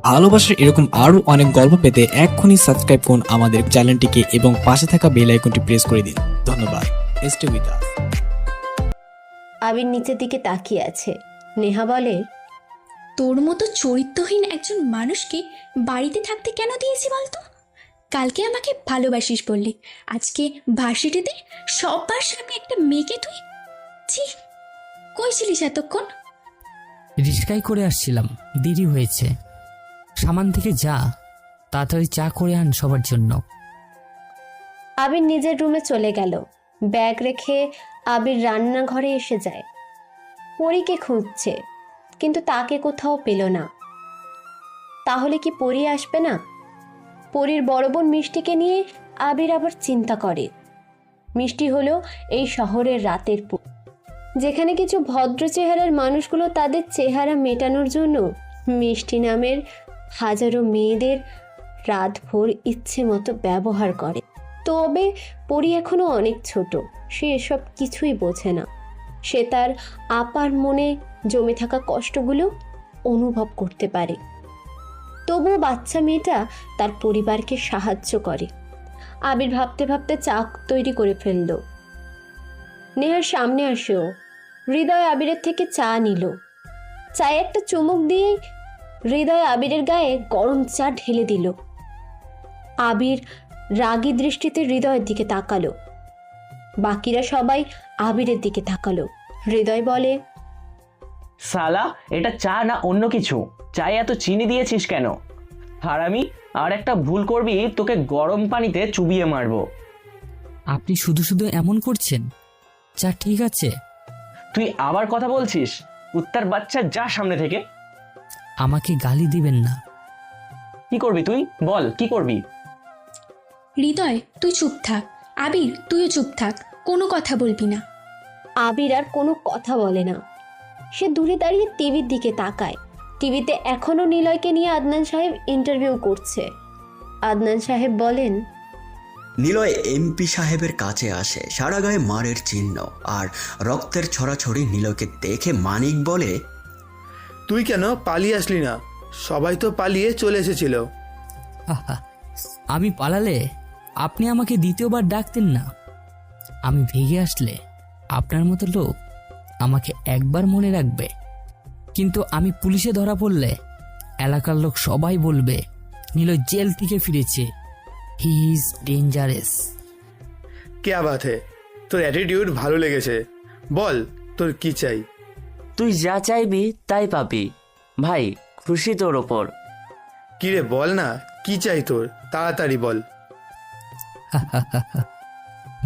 ভালোবাসার এরকম আরো অনেক গল্প পেতে এক্ষুনি সাবস্ক্রাইব করুন আমাদের চ্যানেলটিকে এবং পাশে থাকা বেল আইকনটি প্রেস করে দিন। ধন্যবাদ। Stay with us. আবির নিচের দিকে তাকিয়ে আছে। নেহা বলে, তোর মতো চরিত্রহীন একজন মানুষকে বাড়িতে থাকতে কেন দিয়েছি বলতো? কালকে আমাকে ভালোবাসিস বললি, আজকে ভার্সিটিতে সবার সামনে একটা মেয়েকে তুই ছি! কই ছিলিস এতক্ষণ? রিস্কাই করে আসছিলাম, দেরি হয়েছে। সামান থেকে যা, তাড়াতাড়ি চা করে আন সবার জন্য। আবির নিজের রুমে চলে গেল। ব্যাগ রেখে আবির রান্নাঘরে এসে যায়। পরীকে খুঁজছে, কিন্তু তাকে কোথাও পেল না। তাহলে কি পরী আসবে না? পরীর বড় বোন মিষ্টিকে নিয়ে আবির আবার চিন্তা করে। মিষ্টি হলো এই শহরের রাতের যেখানে কিছু ভদ্র চেহারার মানুষগুলো তাদের চেহারা মেটানোর জন্য মিষ্টি নামের হাজারো মেয়েদের রাতভর ইচ্ছে মতো ব্যবহার করে। তবে পরী এখনো অনেক ছোট, সে এসব কিছুই বোঝে না। সে তার আপার মনে জমে থাকা কষ্টগুলো অনুভব করতে পারে। তবুও বাচ্চা মেয়েটা তার পরিবারকে সাহায্য করে। আবির ভাবতে ভাবতে চা তৈরি করে ফেলল। নেহার সামনে আসেও হৃদয় আবিরের থেকে চা নিল। চায়ে একটা চুমুক দিয়ে হৃদয় আবিরের গায়ে গরম চা ঢেলে দিল। আবির রাগী দৃষ্টিতে হৃদয়ের দিকে তাকালো। বাকিরা সবাই আবিরের দিকে তাকালো। হৃদয় বলে, সালা, এটা চা না অন্য কিছু? চায়ে এত চিনি দিয়েছিস কেন? হারামি, আর একটা ভুল করবি তোকে গরম পানিতে চুবিয়ে মারবো। আপনি শুধু শুধু এমন করছেন? চা ঠিক আছে? তুই আবার কথা বলছিস? কুত্তার বাচ্চা, যা সামনে থেকে। আমাকে গালি দিবেন না। কি করবি তুই? বল, কি করবি? হৃদয়, তুই চুপ থাক। আবির, তুইও চুপ থাক, কোনো কথা বলবি না। আবির আর কোনো কথা বলে না। সে দূরে দাঁড়িয়ে টিভির দিকে তাকায়। টিভিতে এখনো নিলয়কে নিয়ে আদনান সাহেব ইন্টারভিউ করছে। আদনান সাহেব বলেন, নিলয় এমপি সাহেবের কাছে আসে, সারা গায়ে মারের চিহ্ন আর রক্তের ছড়াছড়ি। নিলয়কে দেখে মানিক বলে, তুই কেন পালিয়ে আসলি না? সবাই তো পালিয়ে চলে এসেছিল। আহা, আমি পালালে আপনি আমাকে দ্বিতীয়বার ডাকতেন না। আমি ভেগে আসলে আপনার মতো লোক আমাকে একবার মনে রাখবে, কিন্তু আমি পুলিশে ধরা পড়লে এলাকার লোক সবাই বলবে নিলয় জেল থেকে ফিরেছে। He is dangerous. কে বাত হে, তোর অ্যাটিটিউড ভালো লেগেছে। বল, তোর কি চাই? তুই যা চাইবি তাই পাবি। ভাই, খুশি তোর ওপর। কিরে বল না, কি চাই তোর? তাড়াতাড়ি বল।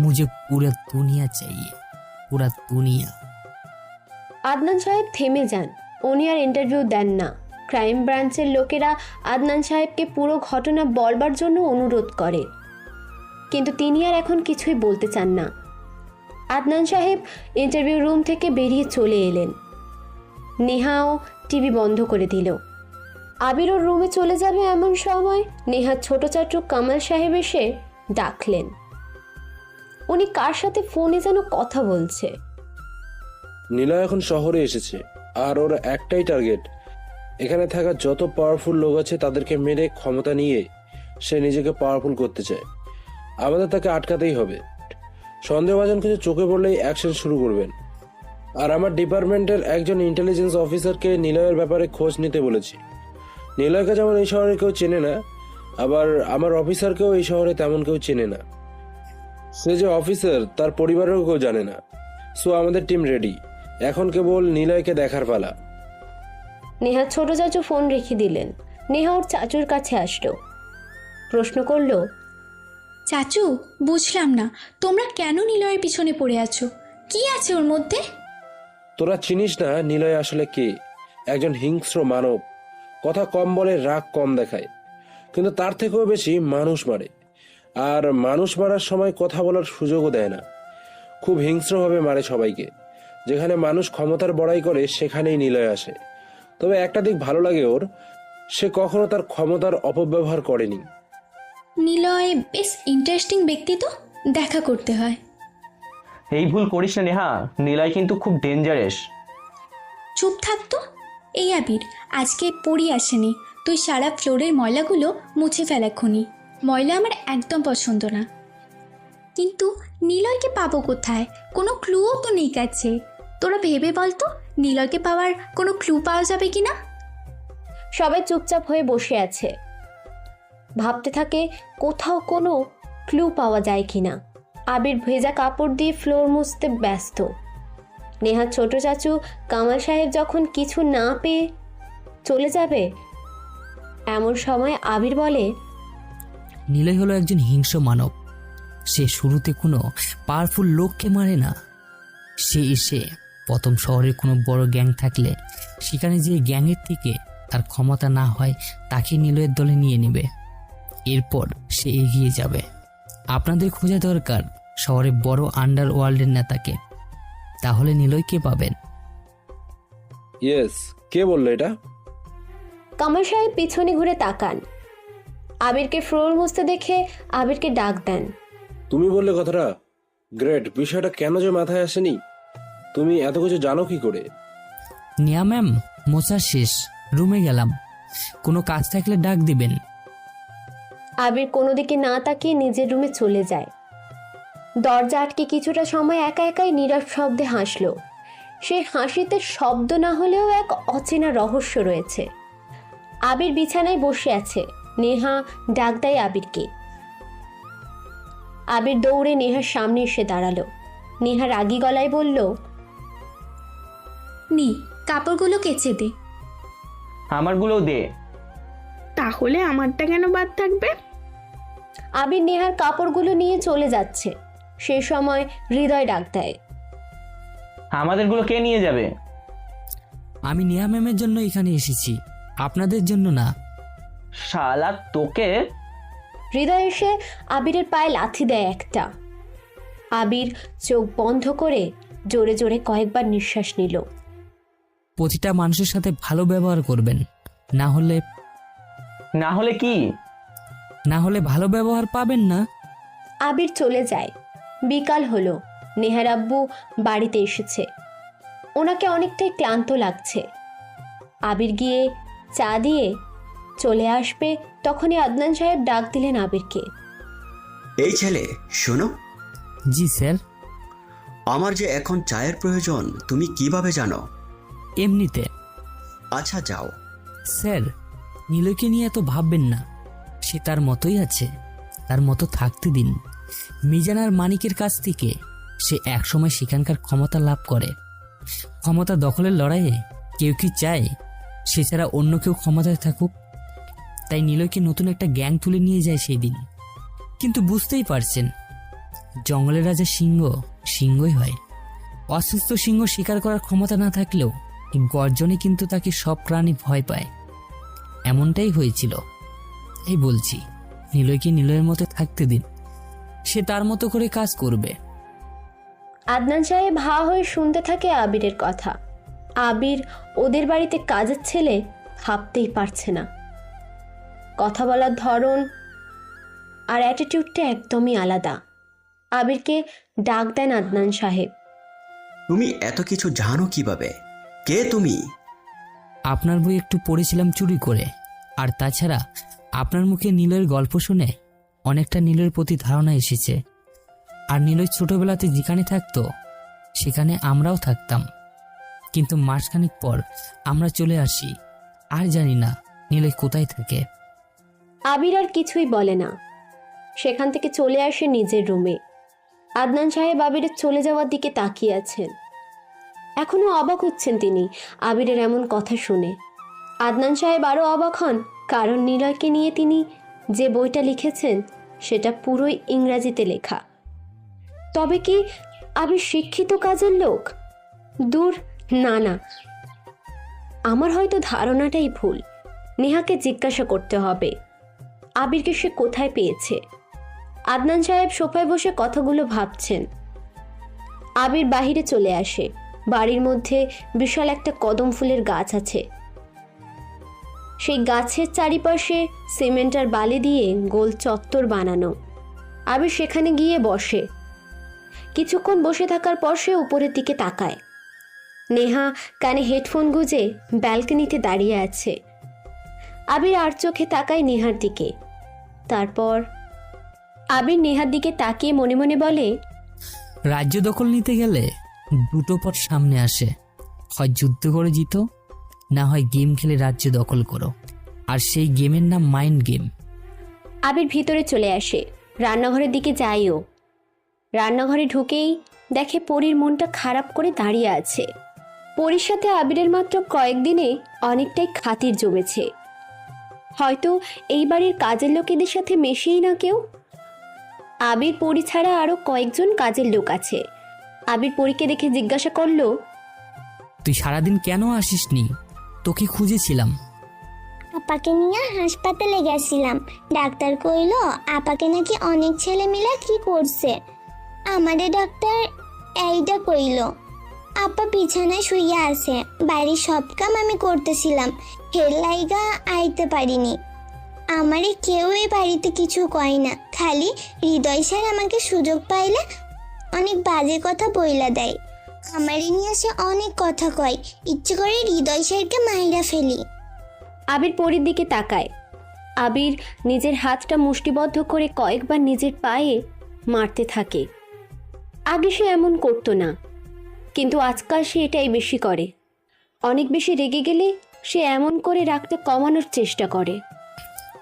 मुझे पूरा दुनिया चाहिए, पूरा दुनिया। আদনান সাহেব থেমে যান। উনি আর ইন্টারভিউ দেন না। ক্রাইম ব্রাঞ্চের লোকেরা আদনান সাহেবকে পুরো ঘটনা বলবার জন্য অনুরোধ করে, কিন্তু তিনি আর এখন কিছুই বলতে চান না। আদনান সাহেব ইন্টারভিউ রুম থেকে বেরিয়ে চলে এলেন। নেহাও টিভি বন্ধ করে দিল। আবিরও রুমে চলে যাবে এমন সময় নেহার ছোট চাচু কামাল সাহেব এসে ডাকলেন। উনি কার সাথে ফোনে যেন কথা বলছে। নিলয় এখন শহরে এসেছে, আর ওর একটাই টার্গেট, এখানে থাকা যত পাওয়ারফুল লোক আছে তাদেরকে মেরে ক্ষমতা নিয়ে সে নিজেকে পাওয়ারফুল করতে চায়। আমাদের তাকে আটকাতেই হবে। সন্দেহভাজন কিছু চোখে পড়লেই অ্যাকশন শুরু করবেন। আর আমার ডিপার্টমেন্টের একজন ইন্টেলিজেন্স অফিসারকে নিলয়ের ব্যাপারে খোঁজ নিতে বলেছি। নিলয়কে যেমন এই শহরে কেউ চেনে না, আবার আমার অফিসারকেও এই শহরে তেমন কেউ চেনে না। সে যে অফিসার তার পরিবারেও কেউ জানে না। সো আমাদের টিম রেডি, এখন কেবল নিলয়কে দেখার পালা। নেহার ছোট চাচু ফোন রেখে দিলেন। নেহা ওর চাচুর কাছে আসলো, প্রশ্ন করলো, চাচু, বুঝলাম না তোমরা কেন নিলয়ের পিছনে পড়ে আছো? কি আছে ওর মধ্যে? তোরা চিনিস না নিলয় আসলে কে? একজন হিংস্র মানব। কথা কম বলে, রাগ কম দেখায়, কিন্তু তার থেকেও বেশি মানুষ মারে। আর মানুষ মারার সময় কথা বলার সুযোগও দেয় না। খুব হিংস্রভাবে মারে সবাইকে। যেখানে মানুষ ক্ষমতার বড়াই করে সেখানেই নিলয় আসে। তবে একটা দিক ভালো লাগে ওর, সে কখনো তার ক্ষমতার অপব্যবহার করেনি। নিলয় বেশ ইন্টারেস্টিং ব্যক্তি, তো দেখা করতে হয়। এই ভুল করিস না নেহা, নিলয় কিন্তু খুব ডেঞ্জারাস। চুপ থাকতো। এই আবির, আজকে পড়ি আসেনি, তুই সারা ফ্লোরের ময়লাগুলো মুছে ফেল এক্ষুনি। ময়লা আমার একদম পছন্দ না। কিন্তু নিলয়কে পাবো কোথায়? কোনো ক্লুও তো নেই কাছে। তোরা ভেবে বলতো নিলয়কে পাওয়ার কোনো ক্লু পাওয়া যাবে কি না? সবাই চুপচাপ হয়ে বসে আছে, ভাবতে থাকে কোথাও কোনো ক্লু পাওয়া যায় কিনা। আবির ভেজা কাপড় দিয়ে ফ্লোর মুছতে ব্যস্ত। নেহার ছোট চাচু কামাল সাহেব যখন কিছু না পেয়ে চলে যাবে, এমন সময় আবির বলে, নিলয় হলো একজন হিংস্র মানব। সে শুরুতে কোনো পাওয়ারফুল লোককে মারে না। সে এসে প্রথম শহরের কোনো বড় গ্যাং থাকলে সেখানে যে গ্যাংয়ের থেকে তার ক্ষমতা না হয় তাকে নিলয়ের দলে নিয়ে নেবে। এরপর সে এগিয়ে যাবে। আপনাদের খোঁজা দরকার শহরের বড় আন্ডারওয়ার্ল্ডের নেতাকে, তাহলে নিলয়কে পাবেন। ইয়েস, কে বললো এটা? কামাল সাহেব পিছনে ঘুরে তাকান। আবিরকে ফ্লোর মুছতে দেখে আবিরকে ডাক দেন। তুমি বললে কথাটা? গ্রেট। বিষয়টা কেন যে মাথায় আসেনি? তুমি এত কিছু জানো কি করে? নিয়া ম্যাম, মোছা শেষ, রুমে গেলাম। কোনো কাজ থাকলে ডাক দিবেন। আবির কোনো দিকে না তাকিয়ে নিজের রুমে চলে যায়। দরজা আটকে কিছুটা সময় একা একাই নীরব শব্দে হাসল। সেই হাসিতে শব্দ না হলেও এক অচেনা রহস্য রয়েছে। আবির বিছানায় বসে আছে। নেহা ডাক দেয় আবিরকে। আবির দৌড়ে নেহার সামনে এসে দাঁড়ালো। নেহা রাগী গলায় বলল, নি, কাপড়গুলো কেচে দে। আমারগুলোও দে। তাহলে আমারটা কেন বাদ থাকবে? আবির নেহার কাপড়গুলো নিয়ে চলে যাচ্ছে। সে সময় হৃদয় ডাক দেয়, আমাদেরগুলো কে নিয়ে যাবে? আমি নিয়া ম্যামের জন্য এখানে এসেছি, আপনাদের জন্য না। শালা তোকে! হৃদয় এসে আবিরের পায়ে লাথি দেয় একটা। আবির চোখ বন্ধ করে জোরে জোরে কয়েকবার নিঃশ্বাস নিল। প্রতিটা মানুষের সাথে ভালো ব্যবহার করবেন, না হলে কি? না হলে ভালো ব্যবহার পাবেন না। আবির চলে যায়। বিকাল হলো। নেহার আব্বু বাড়িতে এসেছে। ওনাকে অনেকটাই ক্লান্ত লাগছে। আবির গিয়ে চা দিয়ে চলে আসবে, তখনই আদনান সাহেব ডাক দিলেন আবিরকে। এই ছেলে, শোনো। জি স্যার। আমার যে এখন চায়ের প্রয়োজন, তুমি কিভাবে জানো? এমনিতে। আচ্ছা, যাও। স্যার, নিলয়কে নিয়ে এত ভাববেন না। সে তার মতোই আছে, তার মতো থাকতে দিন। মিজান আর মানিকের কাছ থেকে সে একসময় সেখানকার ক্ষমতা লাভ করে। ক্ষমতা দখলের লড়াইয়ে কেউ কি চায় সে ছাড়া অন্য কেউ ক্ষমতায় থাকুক? তাই নিলয়কে নতুন একটা গ্যাং তুলে নিয়ে যায় সেই দিন। কিন্তু বুঝতেই পারছেন, জঙ্গলের রাজা সিংহ সিংহই হয়। অসুস্থ সিংহ শিকার করার ক্ষমতা না থাকলেও গর্জনে কিন্তু তাকে সব প্রাণী ভয় পায়। এমনটাই হয়েছিল। এই বলছি, নিলয়কে নিলয়ের মতো থাকতে দিন। সে তার মতো করে কাজ করবে। আদনান সাহেব হা হয়ে শুনতে থাকে আবিরের কথা। আবির ওদের বাড়িতে কাজের ছেলে ভাবতেই পারছে না। কথা বলার ধরন আর অ্যাটিটিউডটা একদমই আলাদা। আবিরকে ডাক দেন আদনান সাহেব। তুমি এত কিছু জানো কিভাবে? কে তুমি? আপনার বই একটু পড়েছিলাম চুরি করে। আর তাছাড়া আপনার মুখে নিলয়ের গল্প শুনে অনেকটা নিলয়ের প্রতি ধারণা এসেছে। আর নিলয় ছোটবেলাতে যেখানে থাকতো সেখানে আমরাও থাকতাম। কিন্তু মাসখানেক পর আমরা চলে আসি, আর জানি না নিলয় কোথায় থাকে। আবির আর কিছুই বলে না। সেখান থেকে চলে আসে নিজের রুমে। আদনান সাহেব আবিরের চলে যাওয়ার দিকে তাকিয়ে আছেন। এখনো অবাক হচ্ছেন তিনি আবিরের এমন কথা শুনে। আদনান সাহেব আরও অবাক হন, কারণ নিলয়কে নিয়ে তিনি যে বইটা লিখেছেন সেটা পুরোই ইংরাজিতে লেখা। তবে কি আবির শিক্ষিত কাজের লোক? দূর, না না, আমার হয়তো ধারণাটাই ভুল। নেহাকে জিজ্ঞাসা করতে হবে আবিরকে সে কোথায় পেয়েছে। আদনান সাহেব সোফায় বসে কথাগুলো ভাবছেন। আবির বাহিরে চলে আসে। বাড়ির মধ্যে বিশাল একটা কদম ফুলের গাছ আছে। সেই গাছের চারিপাশে সিমেন্ট আর বালি দিয়ে গোল চত্বর বানানো। আবির সেখানে গিয়ে বসে। কিছুক্ষণ বসে থাকার পর সে উপরের দিকে তাকায়। নেহা কানে হেডফোন গুঁজে ব্যালকনিতে দাঁড়িয়ে আছে। আবির আর চোখে তাকায় নেহার দিকে। তারপর আবির নেহার দিকে তাকিয়ে মনে মনে বলে, রাজ্য দখল নিতে গেলে দুটো পথ সামনে আসে, হয় যুদ্ধ করে জিতো, না হয় গেম খেলে রাজ্য দখল করো। আর সেই গেমের নাম মাইন্ড গেম। আবির ভিতরে চলে আসে, রান্নাঘরের দিকে যায়ও। রান্নাঘরে ঢুকেই দেখে পরীর মনটা খারাপ করে দাঁড়িয়ে আছে। পরীর সাথে আবিরের মাত্র কয়েকদিনে অনেকটাই খাতির জমেছে। হয়তো এই বাড়ির কাজের লোকেদের সাথে মেশেই না কেউ। আবির পরী ছাড়া আরও কয়েকজন কাজের লোক আছে। আবির পরীকে দেখে জিজ্ঞাসা করলো, তুই সারাদিন কেন আসিসনি? তোকে খুঁজেছিলাম। আপাকে নিয়ে হাসপাতালে গেছিলাম, ডাক্তার কইলো আপাকে নাকি অনেক ছেলে মিলে কি করছে। আমাদের ডাক্তার এইটা কইলো আপা বিছানায় শুইয়া আছে, বাড়ির সব কাম আমি করতেছিলাম, হের লাইগা আইতে পারিনি। আমারে কেউ এই বাড়িতে কিছু কয় না, খালি হৃদয় স্যার আমাকে সুযোগ পাইলে অনেক বাজে কথা বইলা দেয়। আমারে নিয়ে সে অনেক কথা কয়, ইচ্ছে করে হৃদয় স্যারকে মাইরা ফেলি। আবির পরীর দিকে তাকায়। আবির নিজের হাতটা মুষ্টিবদ্ধ করে কয়েকবার নিজের পায়ে মারতে থাকে। আগে সে এমন করতো না, কিন্তু আজকাল সে এটাই বেশি করে। অনেক বেশি রেগে গেলে সে এমন করে রাগটা কমানোর চেষ্টা করে।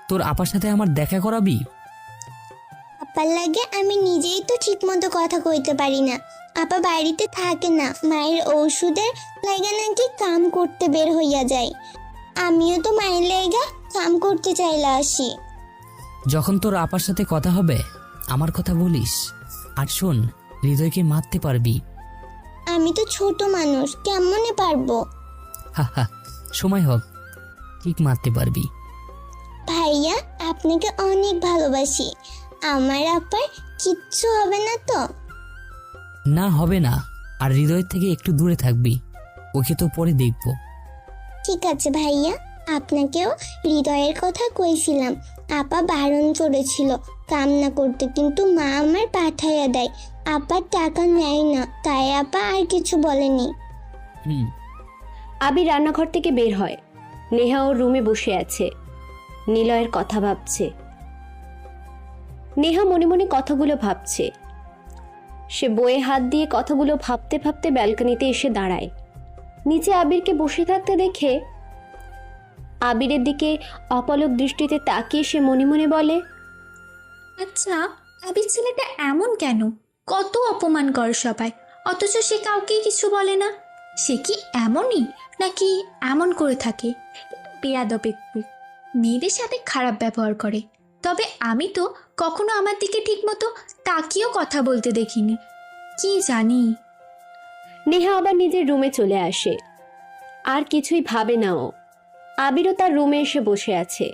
তোর আপার সাথে আমার দেখা করাবি? আপার লাগে আমি নিজেই তো ঠিক মতো কথা কইতে পারি না। আপা বাড়িতে থাকে না, মায়ের ওষুধের লাগা নাকি কাম করতে বের হইয়া যায়। আমিও তো মায়ের লাইগা কাম করতে চাইলে আসি। যখন তোর আপার সাথে কথা হবে আমার কথা বলিস। আর শোন, হৃদয়কে মারতে পারবি। আমি তো ছোট মানুষ, কেমনে পারবো? হা হা, সময় হোক, ঠিক মারতে পারবি। ভাইয়া আপনাকে অনেক ভালোবাসি, আমার আপার কিচ্ছু হবে না তো? না, হবে না। আর হৃদয়ের থেকে একটু দূরে থাকবি, ওকে তো পরে দেখবো। ঠিক আছে ভাইয়া, আপনাকেও হৃদয়ের কথা কইছিলাম। আপা বারণ করেছিল কাম না করতে, কিন্তু মা আমার পাঠাইয়া দেয়। আপার টাকা নেয় না, তাই আপা আর কিছু বলেনি। আবির রান্নাঘর থেকে বের হয়। নেহা ওর রুমে বসে আছে, নিলয়ের কথা ভাবছে। নেহা মনে মনে কথাগুলো ভাবছে। সে বইয়ে হাত দিয়ে কথাগুলো ভাবতে ভাবতে ব্যালকনিতে এসে দাঁড়ায়। নিচে আবিরকে বসে থাকতে দেখে আবিরের দিকে অপলক দৃষ্টিতে তাকিয়ে সে মনে মনে বলে, আচ্ছা, আবির ছেলেটা এমন কেন? কত অপমান করে সবাই, অথচ সে কাউকে কিছু বলে না। সে কি এমনই, নাকি এমন করে থাকে? বেয়াদব একটু, মেয়েদের সাথে খারাপ ব্যবহার করে। তবে আমি তো কখনো আমার দিকে ঠিক মতো তাকিয়েও কথা বলতে দেখিনি। কি জানি। নেহা আবার নিজের রুমে চলে আসে। আর কিছুই ভাবে না ও। আবিরও তার রুমে এসে বসে আছে।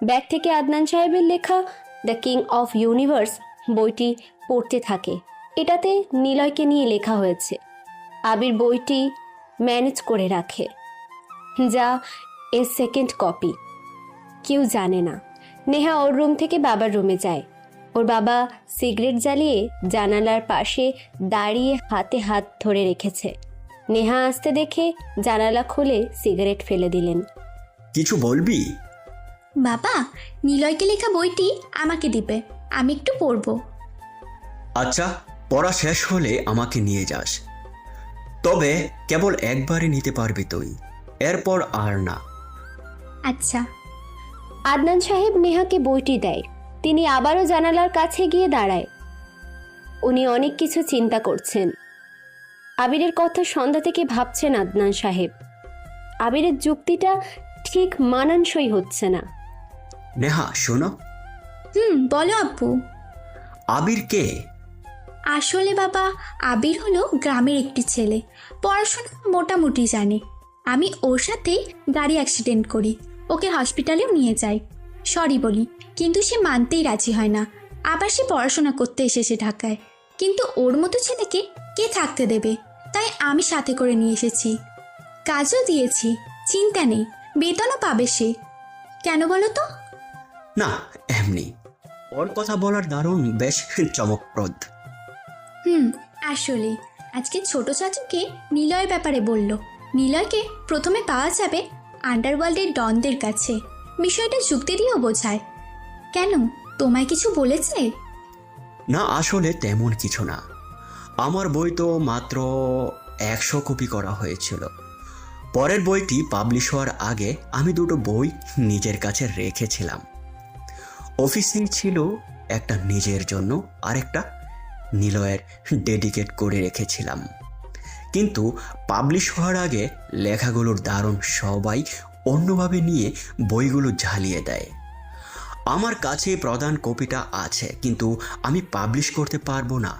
ব্যাগ থেকে আদনান সাহেবের লেখা দ্য কিং অফ ইউনিভার্স বইটি পড়তে থাকে। এটাতে নিলয়কে নিয়ে লেখা হয়েছে। আবির বইটি ম্যানেজ করে রাখে, যা এর সেকেন্ড কপি। কেউ জানে না। নেহা ওর রুম থেকে বাবার রুমে যায়। ওর বাবা সিগারেট জ্বালিয়ে জানালার পাশে দাঁড়িয়ে হাতে হাত ধরে রেখেছে। নেহা আসতে দেখে জানালা খুলে সিগারেট ফেলে দিলেন। কিছু বলবি? বাবা, নিলয়কে লেখা বইটি আমাকে দিবে, আমি একটু পড়বো। আচ্ছা, পড়া শেষ হলে আমাকে নিয়ে যাস, তবে কেবল একবারই নিতে পারবি তুই, এরপর আর না। আচ্ছা। আদনান সাহেব নেহাকে বইটি দেয়। তিনি আবারও জানালার কাছে গিয়ে দাঁড়ায়। উনি অনেক কিছু চিন্তা করছেন। আবিরের কথা সন্ধ্যা থেকে ভাবছেন আদনান সাহেব। আবিরের যুক্তিটা ঠিক মানানসই হচ্ছে না। নেহা শোনো। বলো আব্বু। আবির কে? আসলে বাবা, আবির হলো গ্রামের একটি ছেলে, পড়াশোনা মোটামুটি জানে। আমি ওর সাথেই গাড়ি অ্যাক্সিডেন্ট করি, ওকে হসপিটালেও নিয়ে যাই। সরি বলি, কিন্তু সে মানতেই রাজি হয় না। আবার সে পড়াশোনা করতে এসেছে ঢাকায়, কিন্তু ওর মতো ছেলেকে কে থাকতে দেবে? তাই আমি সাথে করে নিয়ে এসেছি, কাজও দিয়েছি, চিন্তা নেই, বেতনও পাবে সে। কেন বলো তো? না, এমনি। ওর কথা বলার দারুণ বেশ চমকপ্রদ। আসলে আজকে ছোট চাচুকে নিলয়ের ব্যাপারে বলল। নিলয়কে প্রথমে পাওয়া যাবে আন্ডারওয়ার্ল্ডের ডনদের কাছে, বিষয়টা যুক্তি দিয়েও বোঝায়। কেন, তোমায় কিছু বলেছে? না, আসলে তেমন কিছু না। আমার বই তো মাত্র 100 কপি করা হয়েছিল। পরের বইটি পাবলিশ হওয়ার আগে আমি দুটো বই নিজের কাছে রেখেছিলাম। অফিসেই ছিল, একটা নিজের জন্য আর একটা নিলয়ের ডেডিকেট করে রেখেছিলাম। কিন্তু পাবলিশ হওয়ার আগে লেখাগুলোর দারুণ সবাই অন্যভাবে নিয়ে বইগুলো ঝালিয়ে দেয়। আমার কাছে প্রধান কপিটা আছে, কিন্তু আমি পাবলিশ করতে পারবো না,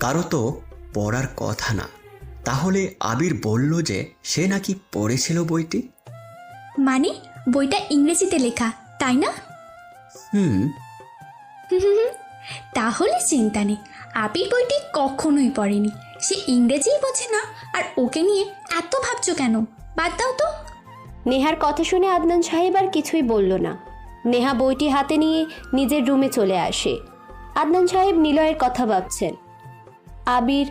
কারো তো পড়ার কথা না। তাহলে আবির বলল যে সে নাকি পড়েছিল বইটি। মানে বইটা ইংরেজিতে লেখা, তাই না? হুম। তাহলে চিন্তা নেই, আবির বইটি কখনোই পড়েনি, সে ইংরেজিই বোঝে না। আর ওকে নিয়ে এত ভাবছো কেন? বাদ দাও তো। নেহার কথা শুনে আদনান সাহেব আর কিছুই বলল না। নেহা বইটি হাতে নিয়ে নিজের রুমে চলে আসে। আদনান সাহেব নিলয়ের কথা ভাবছেন, আবির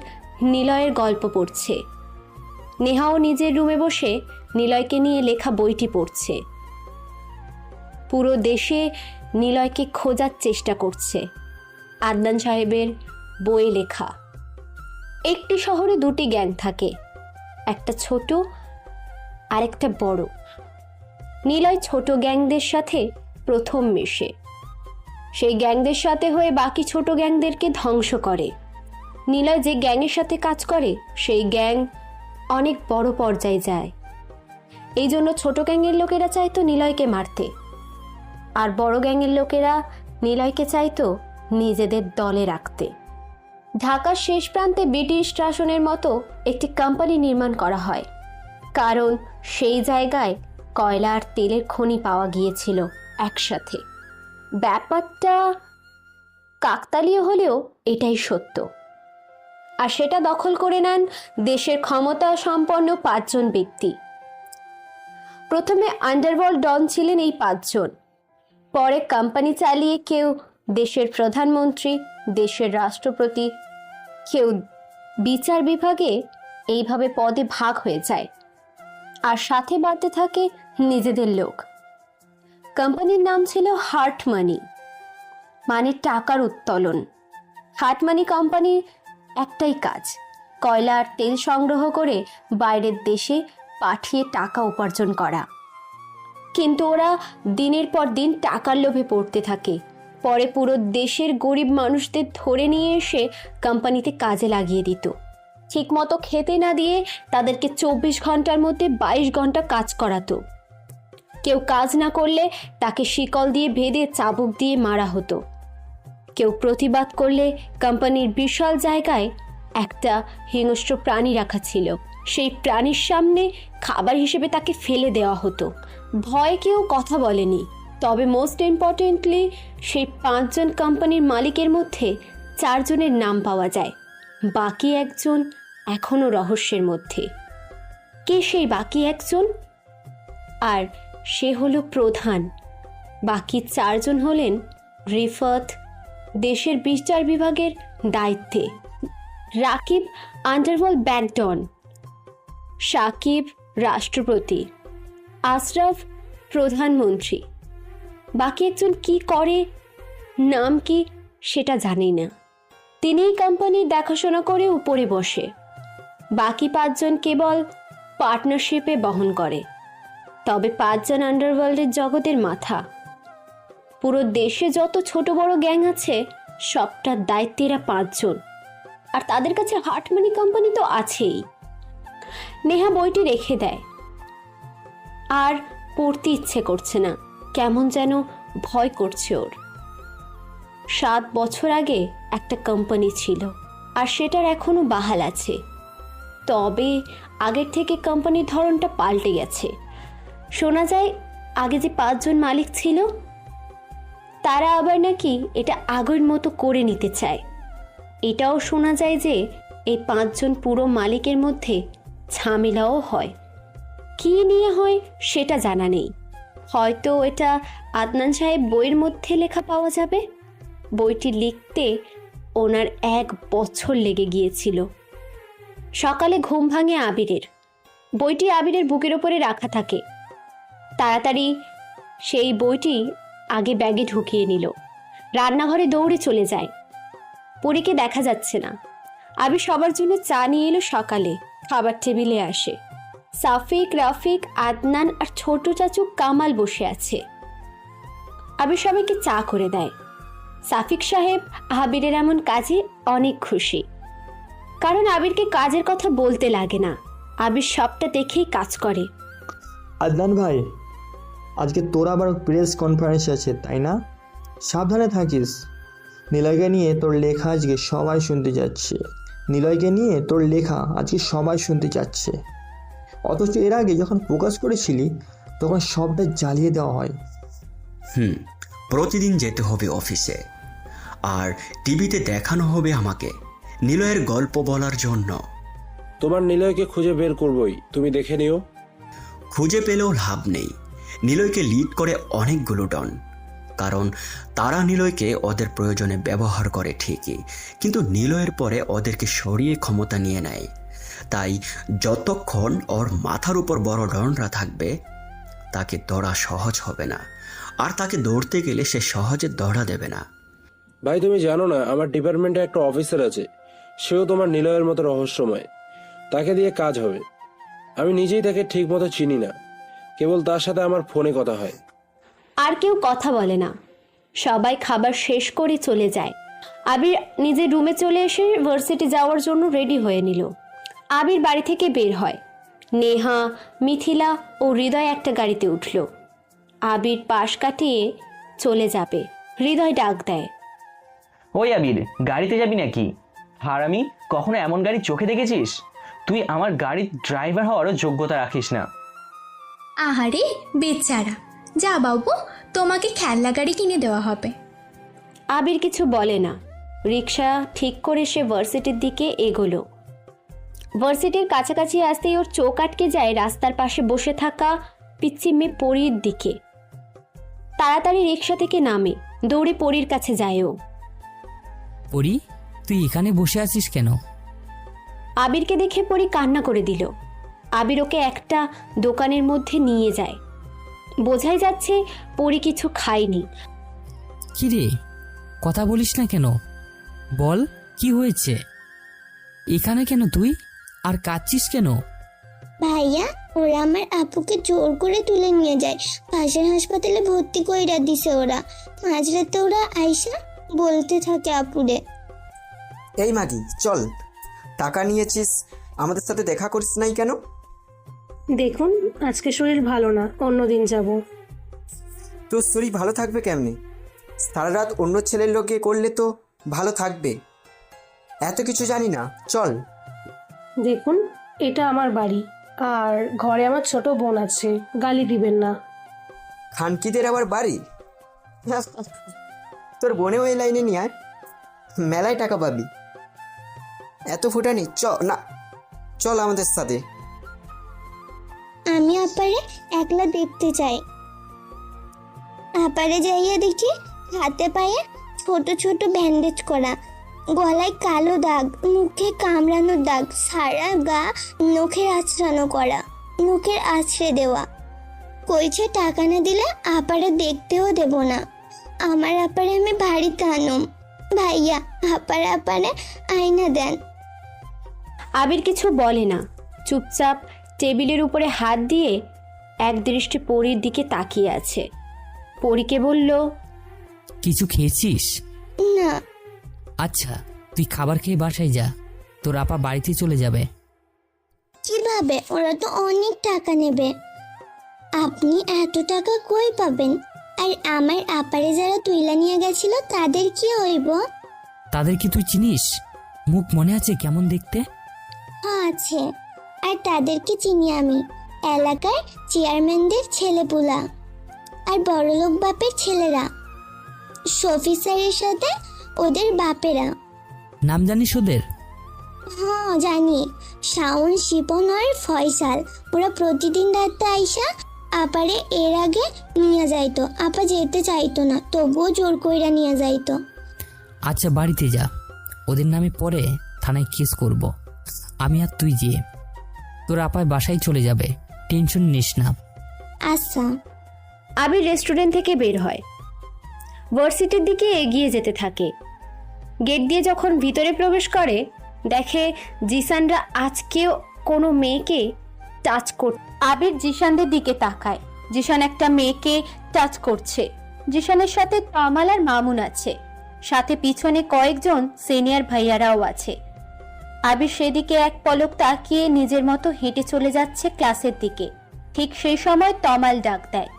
নিলয়ের গল্প পড়ছে। নেহাও নিজের রুমে বসে নিলয়কে নিয়ে লেখা বইটি পড়ছে। পুরো দেশে নিলয়কে খোঁজার চেষ্টা করছে। আদনান সাহেবের বইয়ে লেখা, একটি শহরে দুটি গ্যাং থাকে, একটা ছোট আর একটা বড়। নিলয় ছোট গ্যাংদের সাথে প্রথম মেশে, সেই গ্যাংদের সাথে হয়ে বাকি ছোট গ্যাংদেরকে ধ্বংস করে। নিলয় যে গ্যাংয়ের সাথে কাজ করে সেই গ্যাং অনেক বড় পর্যায়ে যায়। এই জন্য ছোট গ্যাংয়ের লোকেরা চাইতো নিলয়কে মারতে, আর বড় গ্যাংয়ের লোকেরা নিলয়কে চাইতো নিজেদের দলে রাখতে। ঢাকার শেষ প্রান্তে ব্রিটিশ শাসনের মতো একটি কোম্পানি নির্মাণ করা হয়, কারণ সেই জায়গায় কয়লা আর তেলের খনি পাওয়া গিয়েছিল একসাথে। ব্যাপারটা কাকতালীয় হলেও এটাই সত্য। আর সেটা দখল করে নেন দেশের ক্ষমতা সম্পন্ন 5 জন ব্যক্তি। প্রথমে আন্ডারওয়ার্ল্ড ডন ছিলেন এই 5 জন, পরে কোম্পানি চালিয়ে কেউ দেশের প্রধানমন্ত্রী, দেশের রাষ্ট্রপতি, কেউ বিচার বিভাগে, এইভাবে পদে ভাগ হয়ে যায়। আর সাথে বাড়তে থাকে নিজেদের লোক। কোম্পানির নাম ছিল হার্ট মানি, মানে টাকার উত্তোলন। হার্ট মানি কোম্পানির একটাই কাজ, কয়লা আর তেল সংগ্রহ করে বাইরের দেশে পাঠিয়ে টাকা উপার্জন করা। কিন্তু ওরা দিনের পর দিন টাকার লোভে পড়তে থাকে। পরে পুরো দেশের গরিব মানুষদের ধরে নিয়ে এসে কোম্পানিতে কাজে লাগিয়ে দিত। ঠিকমতো খেতে না দিয়ে তাদেরকে 24 ঘন্টার মধ্যে 22 ঘন্টা কাজ করাতো। কেউ কাজ না করলে তাকে শিকল দিয়ে বেঁধে চাবুক দিয়ে মারা হতো। কেউ প্রতিবাদ করলে কোম্পানির বিশাল জায়গায় একটা হিংস্র প্রাণী রাখা ছিল, সেই প্রাণীর সামনে খাবার হিসেবে তাকে ফেলে দেওয়া হতো। ভয়ে কেউ কথা বলেনি। তবে মোস্ট ইম্পর্টেন্টলি সেই 5 জন কোম্পানির মালিকের মধ্যে 4 জনের নাম পাওয়া যায়, বাকি একজন এখনো রহস্যের মধ্যে। কে সেই বাকি একজন? আর সে হলো প্রধান। বাকি 4 জন হলেন রিফাত, দেশের বিচার বিভাগের দায়িত্বে, রাকিব আন্ডারওয়ার্ল্ড ব্যাকডন, সাকিব রাষ্ট্রপতি, আশরাফ প্রধানমন্ত্রী। বাকি একজন কি করে, নাম কি সেটা জানি না। তিনিই কোম্পানির দেখাশোনা করে উপরে বসে। বাকি 5 জন কেবল পার্টনারশিপে বহন করে। তবে 5 জন আন্ডারওয়ার্ল্ডের জগতের মাথা। পুরো দেশে যত ছোট বড় গ্যাং আছে সবটার দায়িত্বে এরা 5 জন, আর তাদের কাছে হার্ট মানি কোম্পানি তো আছেই। নেহা বইটি রেখে দেয়, আর পড়তে ইচ্ছে করছে না, কেমন যেন ভয় করছে ওর। 7 বছর আগে একটা কোম্পানি ছিল, আর সেটার এখনো বাহাল আছে। তবে আগের থেকে কোম্পানির ধরনটা পাল্টে গেছে। শোনা যায় আগে যে 5 জন মালিক ছিল তারা আবার নাকি এটা আগের মতো করে নিতে চায়। এটাও শোনা যায় যে এই 5 জন পুরো মালিকের মধ্যে ঝামেলাও হয়। কী নিয়ে হয় সেটা জানা নেই। হয়তো এটা আদনান সাহেব বইয়ের মধ্যে লেখা পাওয়া যাবে। বইটি লিখতে ওনার 1 বছর লেগে গিয়েছিল। সকালে ঘুম ভাঙে আবিরের। বইটি আবিরের বুকের ওপরে রাখা থাকে। তাড়াতাড়ি সেই বইটি আগে ব্যাগে ঢুকিয়ে নিল। রান্নাঘরে দৌড়ে চলে যায়। পরীকে দেখা যাচ্ছে না। আবির সবার জন্য চা নিয়ে এলো। সকালে খাবার টেবিলে আসে। সাফিক, রাফিক, আদনান আর ছোট চাচু কামাল বসে আছে। আবির সবাইকে চা করে দেয়। সাফিক সাহেব আবিরের এমন কাজে অনেক খুশি, কারণ আবিরকে কাজের কথা বলতে লাগে না। আবির সবটা দেখেই কাজ করে। আদনান ভাই, আজকে তোর আবার প্রেস কনফারেন্স আছে তাই না? সাবধানে থাকিস। নিলয়কে নিয়ে তোর লেখা আজকে সবাই শুনতে যাচ্ছে। নিলয়কে নিয়ে তোর লেখা আজকে সবাই শুনতে যাচ্ছে। অথচ এর আগে যখন প্রকাশ করেছিলি তখন সবটা জ্বালিয়ে দেওয়া হয়। প্রতিদিন যেতে হবে অফিসে, আর টিভিতে দেখানো হবে আমাকে নিলয়ের গল্প বলার জন্য। তোমার নিলয়কে খুঁজে বের করবই, তুমি দেখে নিও। খুঁজে পেলেও লাভ নেই। নিলয়কে লিড করে অনেকগুলো ডন, কারণ তারা নিলয়কে ওদের প্রয়োজনে ব্যবহার করে ঠিকই, কিন্তু নিলয়ের পরে ওদেরকে সরিয়ে ক্ষমতা নিয়ে নেয়। তাই যতক্ষণ ওর মাথার উপর বড় ডনরা থাকবে তাকে ধরা সহজ হবে না, আর তাকে ধরতে গেলে সে সহজে ধরা দেবে না। ভাই তুমি জানো না, আমার ডিপার্টমেন্টে একটা অফিসার আছে, সেও তোমার নিলয়ের মতো রহস্যময়। তাকে দিয়ে কাজ হবে। আমি নিজেই তাকে ঠিক মতো চিনি না, কেবল তার সাথে আমার ফোনে কথা হয়। আর কেউ কথা বলে না। সবাই খাবার শেষ করে চলে যায়। আবির নিজের রুমে চলে এসে ভার্সিটি যাওয়ার জন্য রেডি হয়ে নিল। আবির বাড়ি থেকে বের হয়। নেহা, মিথিলা ও হৃদয় একটা গাড়িতে উঠল। আবির পাশ কাটিয়ে চলে যাবে। হৃদয় ডাক দেয়, ওই আবির, গাড়িতে যাবি নাকি? হারামি, কখনো এমন গাড়ি চোখে দেখেছিস? তুই আমার গাড়ির ড্রাইভার হওয়ারও যোগ্যতা রাখিস না। আহারে বেচারা, যা বাবু, তোমাকে খেলনা গাড়ি কিনে দেওয়া হবে। আবির কিছু বলে না। রিক্সা ঠিক করে সে ভার্সিটির দিকে এগোলো। ভার্সিটির কাছাকাছি আসতেই ওর চোখ আটকে যায় রাস্তার পাশে বসে থাকা পিচ্চি মেয়ে পরীর দিকে। তাড়াতাড়ি রিক্সা থেকে নামে, দৌড়ে পরীর কাছে যায় ও। পরি, তুই এখানে বসে আছিস কেন? আবিরকে দেখে পরী কান্না করে দিল। আবির ওকে একটা দোকানের মধ্যে নিয়ে যায়। বোঝাই যাচ্ছে পরী কিছু খায়নি। কি রে, কথা বলিস না কেন? বল, কি হয়েছে? এখানে কেন তুই? আর কাঁদছিস কেন? ভাইয়া, ওরা আমার আপুকে জোর করে তুলে নিয়ে যায়। পাশের হাসপাতালে ভর্তি কইরা দিছে ওরা। মাঝরাতে ওরা আইসা বলতে থাকে আপুরে। এই মাগি, চল, টাকা নিয়েছিস, আমাদের সাথে দেখা করিস নাই কেন? দেখুন, আজকে শরীর ভালো না, অন্যদিন যাব। তোর শরীর ভালো থাকবে কেমনে? সারা রাত অন্য ছেলের লোকে করলে তো ভালো থাকবে। এত কিছু জানি না, চল। দেখুন, এটা আমার বাড়ি, আর ঘরে আমার ছোট বোন আছে, গালি দিবেন না। খানকিদের আবার বাড়ি? তোর বোনেও এই লাইনে নিয়ে আয়, মেলায় টাকা পাবি। এত ফুটানি না, চল আমাদের সাথে। আমি আপারে একলা দেখতে চাই। আপারে যাইয়া দেখি হাতে পায়ে ছোট ছোট ব্যান্ডেজ করা, গলায় কালো দাগ, মুখে কামড়ানোর দাগ, সারা গা নখের আঁচড়ানো করা, নখের আছড়ে দেওয়া। কইছে টাকা না দিলে আপারে দেখতেও দেব না। আমার আপারে আমি বাড়িতে আনুম। ভাইয়া, আপারে আয়না দেন। আবির কিছু বলে না, চুপচাপ টেবিলের উপরে হাত দিয়ে এক দৃষ্টি পরীর দিকে তাকিয়ে আছে। পরীকে বলল, কিছু খেয়েছিস? না। আচ্ছা, তুই খাবার খেয়ে বাসায় যা, তোর আপা বাড়িতে চলে যাবে। কিভাবে? ওরা তো অনেক টাকা নেবে। আপনি এত টাকা কই পাবেন? আর আমার আপারে যারা তুইলা নিয়ে গেছিল তাদের কি হইব? তাদের কি তুই চিনিস? মুখ মনে আছে কেমন দেখতে? আছে, আর তাদেরকে চিনি আমি। এলাকার চেয়ারম্যানদের ছেলেপুলা আর বড়লোক বাপের ছেলেরা, শফি স্যারের সাথে ওদের বাপেরা। নাম জানিস ওদের? হ্যাঁ জানি, শাওন, শিপন আর ফয়সাল। ওরা প্রতিদিন রাতে আইসা আপারে এর আগে নিয়ে যাইতো। আপা যেতে চাইতো না, তবুও জোর কইরা নিয়ে যাইতো। আচ্ছা, বাড়িতে যা, ওদের নামে পরে থানায় কেস করব। আমি আর তুই যে তোর আপায় বাসায় চলে যাবে, টেনশন নিস না। আচ্ছা। আবির রেস্টুরেন্ট থেকে বের হয়, ভার্সিটির দিকে এগিয়ে যেতে থাকে। গেট দিয়ে যখন ভিতরে প্রবেশ করে দেখে জিসানরা আজকেও কোনো মেয়েকে টাচ কর। আবির জিসানদের দিকে তাকায়। জিসান একটা মেয়েকে টাচ করছে। জিসানের সাথে তমাল আর মামুন আছে, সাথে পিছনে কয়েকজন সিনিয়র ভাইয়ারাও আছে। আবির সেদিকে এক পলক তাকিয়ে নিজের মতো হেঁটে চলে যাচ্ছে ক্লাসের দিকে। ঠিক সেই সময় তমাল ডাক দেয়,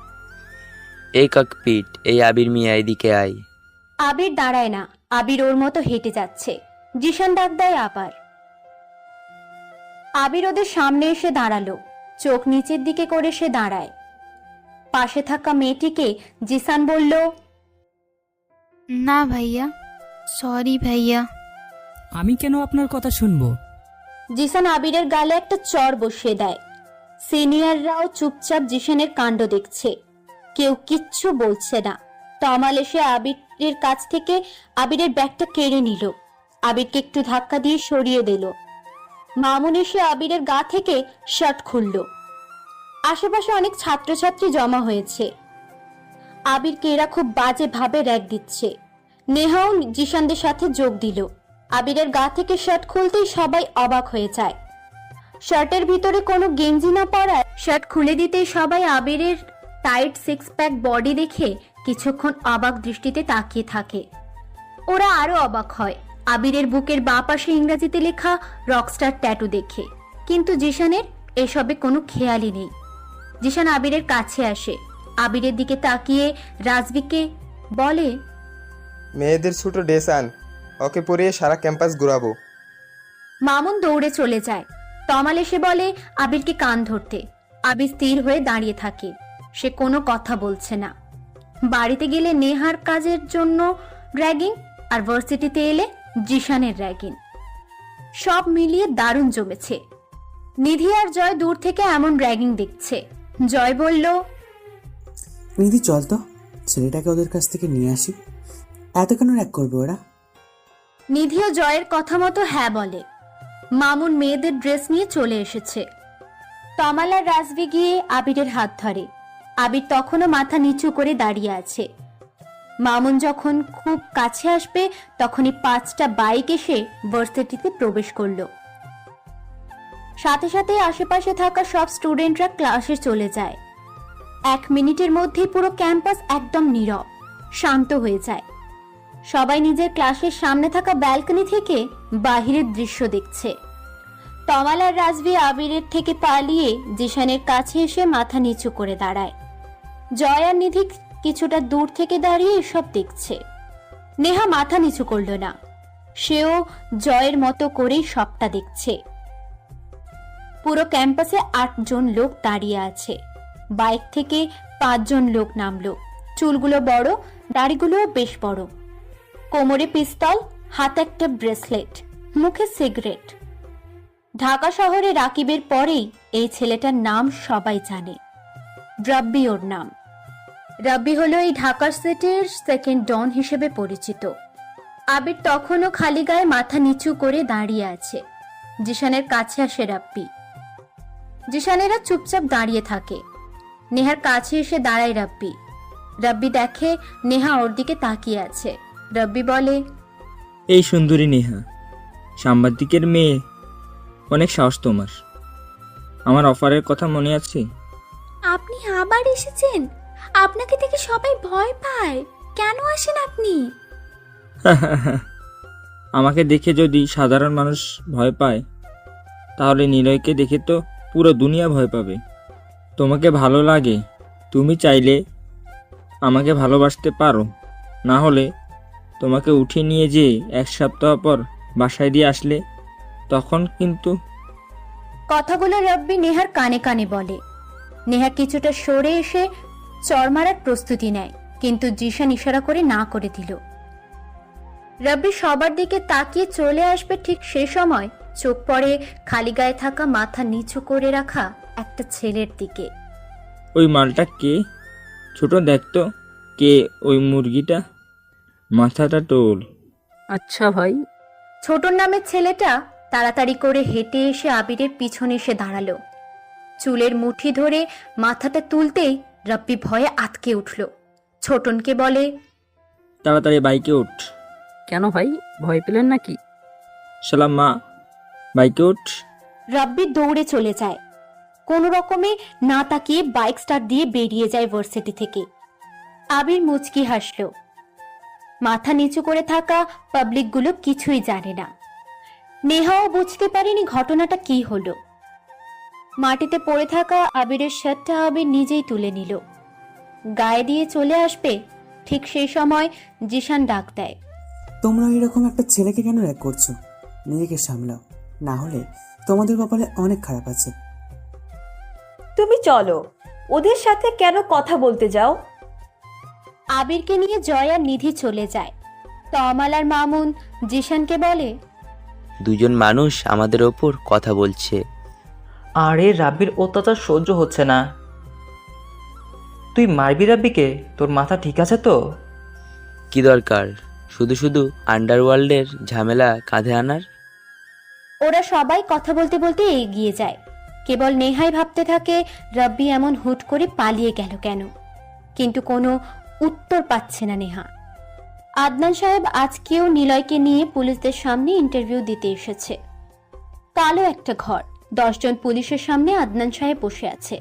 এই ককপিট, এই আবির মিয়া এদিকে আয়। আবির দাঁড়ায় না, আবির ওর মতো হেঁটে যাচ্ছে। জিসান ডাক দেয় আবার। আবির ওদের সামনে এসে দাঁড়ালো, চোখ নিচের দিকে করে সে দাঁড়ায়। পাশে থাকা মেয়েটিকে জিসান বলল, না ভাইয়া, সরি ভাইয়া। আমি কেন আপনার কথা শুনবো? জিসান আবিরের গালে একটা চড় বসিয়ে দেয়। সিনিয়ররাও চুপচাপ জিসানের কাণ্ড দেখছে, কেউ কিচ্ছু বলছে না। তমাল এসে আবিরের কাছ থেকে আবিরের ব্যাগটা কেড়ে নিল, আবিরকে একটু ধাক্কা দিয়ে সরিয়ে দিল। মামুন এসে আবিরের গা থেকে শার্ট খুলল। আশেপাশে অনেক ছাত্রছাত্রী জমা হয়েছে। আবিরকে এরা খুব বাজে ভাবে র‍্যাগ দিচ্ছে। নেহাও জিসানদের সাথে যোগ দিল। আবিরের গা থেকে শার্ট খুলতেই সবাই অবাক হয়ে যায়। শার্টের ভিতরে কোনো গেঞ্জি না পরায় শার্ট খুলে দিতেই সবাই আবিরের টাইট সিক্স প্যাক বডি দেখে কিছুক্ষণ অবাক দৃষ্টিতে তাকিয়ে থাকে। ওরা আরো অবাক হয় আবিরের বুকের বাঁ পাশে ইংরেজিতে লেখা রকস্টার ট্যাটু দেখে। কিন্তু জিসানের এসবে কোনো খেয়ালই নেই। জিসান আবিরের কাছে আসে, আবিরের দিকে তাকিয়ে রাজবিকে বলে, মেয়েদের ছোট ড্রেস আন, ওকে পরিয়ে সারা ক্যাম্পাস ঘুরাবো। মামুন দৌড়ে চলে যায়। তমাল এসে বলে আবিরকে কান ধরতে। আবির স্থির হয়ে দাঁড়িয়ে থাকে, সে কোনো কথা বলছে না। বাড়িতে গেলে নেহার কাজের জন্য র্যাগিং, আর ভার্সিটিতে এলে জিসানের র্যাগিং, সব মিলিয়ে দারুণ জমেছে। নিধি আর জয় দূর থেকে এমন র্যাগিং দেখছে। জয় বলল, নিধি চল তো, ছেলেটাকে ওদের কাছ থেকে নিয়ে আসি। এত কেন র্যাগ করবে ওরা? নিধিও জয়ের কথা মতো হ্যাঁ বলে। মামুন মেয়েদের ড্রেস নিয়ে চলে এসেছে। তমাল আর রাজবি গিয়ে আবিরের হাত ধরে। আবির তখনও মাথা নিচু করে দাঁড়িয়ে আছে। মামুন যখন খুব কাছে আসবে তখনই 5টা বাইক এসে ভার্সিটিতে প্রবেশ করলো। সাথে সাথে আশেপাশে থাকা সব স্টুডেন্টরা ক্লাসে চলে যায়। 1 মিনিটের মধ্যেই পুরো ক্যাম্পাস একদম নীরব, শান্ত হয়ে যায়। সবাই নিজের ক্লাসের সামনে থাকা ব্যালকনি থেকে বাহিরের দৃশ্য দেখছে। তমাল আর রাজবি আবিরের থেকে পালিয়ে জিসানের কাছে এসে মাথা নিচু করে দাঁড়ায়। জয় আর নিধি কিছুটা দূর থেকে দাঁড়িয়ে এসব দেখছে। নেহা মাথা নিচু করল না, সেও জয়ের মতো করেই সবটা দেখছে। পুরো ক্যাম্পাসে 8 জন লোক দাঁড়িয়ে আছে। বাইক থেকে 5 জন লোক নামলো। চুলগুলো বড়, দাড়িগুলোও বেশ বড়। কোমরে পিস্তল, হাতে একটা ব্রেসলেট, মুখে সিগারেট। ঢাকা শহরে রাকিবের পরেই এই ছেলেটার নাম সবাই জানে। রাব্বি ওর নাম। রাব্বি হলো এই ঢাকার সিটির সেকেন্ড ডন হিসেবে পরিচিত। আবির তখনও খালি গায়ে মাথা নিচু করে দাঁড়িয়ে আছে। জিসানের কাছে আসে রাব্বি। জিসানেরা চুপচাপ দাঁড়িয়ে থাকে। নেহার কাছে এসে দাঁড়ায় রাব্বি। রাব্বি দেখে নেহা ওর দিকে তাকিয়ে আছে। রাব্বি বলে, এই সুন্দরী নেহা, সাংবাদিকের মেয়ে, অনেক সাহস তোমার। আমার অফারের কথা মনে আছে? আপনি আবার এসেছেন? আপনাকে দেখে সবাই ভয় পায়, কেন আসেন আপনি? আমাকে দেখে যদি সাধারণ মানুষ ভয় পায়, তাহলে নিলয়কে দেখে তো পুরো দুনিয়া ভয় পাবে। তোমাকে ভালো লাগে, তুমি চাইলে আমাকে ভালোবাসতে পারো, না হলে তোমাকে উঠিয়ে নিয়ে যেয়ে 1 সপ্তাহ পর বাসায় দিয়ে আসলে তখন কিন্তু। কথাগুলো রাব্বি নেহার কানে কানে বলে। নেহা কিছুটা সরে এসে চড় মারার প্রস্তুতি নেয়, কিন্তু জিসান ইশারা করে না করে দিল। রাব্বি সবার দিকে তাকিয়ে চলে আসবে, ঠিক সে সময় চোখ পড়ে খালি গায়ে থাকা মাথা নিচু করে রাখা একটা ছেলের দিকে। ওই মালটা কে? ছোট দেখতো, কে ওই মুরগিটা? মাথাটা টোল। আচ্ছা ভাই। ছোটর নামের ছেলেটা তাড়াতাড়ি করে হেঁটে এসে আবিরের পিছনে এসে দাঁড়ালো। চুলের মুঠি ধরে মাথাটা তুলতেই রাব্বি ভয়ে আটকে উঠল। ছোটনকে বলে, তাড়াতাড়ি বাইকে উঠ। কেন ভাই, ভয় পেলেন নাকি? সালাম মা, বাইকে উঠ। রাব্বি দৌড়ে চলে যায়। কোনো রকমে না তাকিয়ে বাইক স্টার্ট দিয়ে বেরিয়ে যায় ভার্সিটি থেকে। আবির মুচকি হাসল। মাথা নিচু করে থাকা পাবলিকগুলো কিছুই জানে না। নেহাও বুঝতে পারেনি ঘটনাটা কি হলো। মাটিতে পড়ে থাকা আবিরের শার্টটা আবির নিজেই তুলে নিল। গায়ে দিয়ে চলে আসবে, ঠিক সেই সময় জিশান ডাক দেয়, তোমরা এরকম একটা ছেলেকে কেন র্যাক করছো? নিজেকে সামলাও, না হলে তোমাদের কপালে অনেক খারাপ আছে। তুমি চলো, ওদের সাথে কেন কথা বলতে যাও? আবিরকে নিয়ে জয় আর নিধি চলে যায়। তমাল আর মামুন জিশানকে বলে, দুজন মানুষ আমাদের ওপর কথা বলছে। আরে রাব্বির অত্যাচার সহ্য হচ্ছে না। তুই মারবি রাব্বিকে? তোর মাথা ঠিক আছে তো? কি দরকার শুধু শুধু আন্ডারওয়ার্ল্ডের ঝামেলা কাঁধে আনার? ওরা সবাই কথা বলতে বলতে এগিয়ে যায়। কেবল নেহাই ভাবতে থাকে রাব্বি এমন হুট করে পালিয়ে গেল কেন, কিন্তু কোনো উত্তর পাচ্ছে না নেহা। আদনান সাহেব আজকেও নিলয়কে নিয়ে পুলিশদের সামনে ইন্টারভিউ দিতে এসেছে। কালো একটা ঘর, 10 জন পুলিশের সামনে আদনান সাহেব বসে আছে।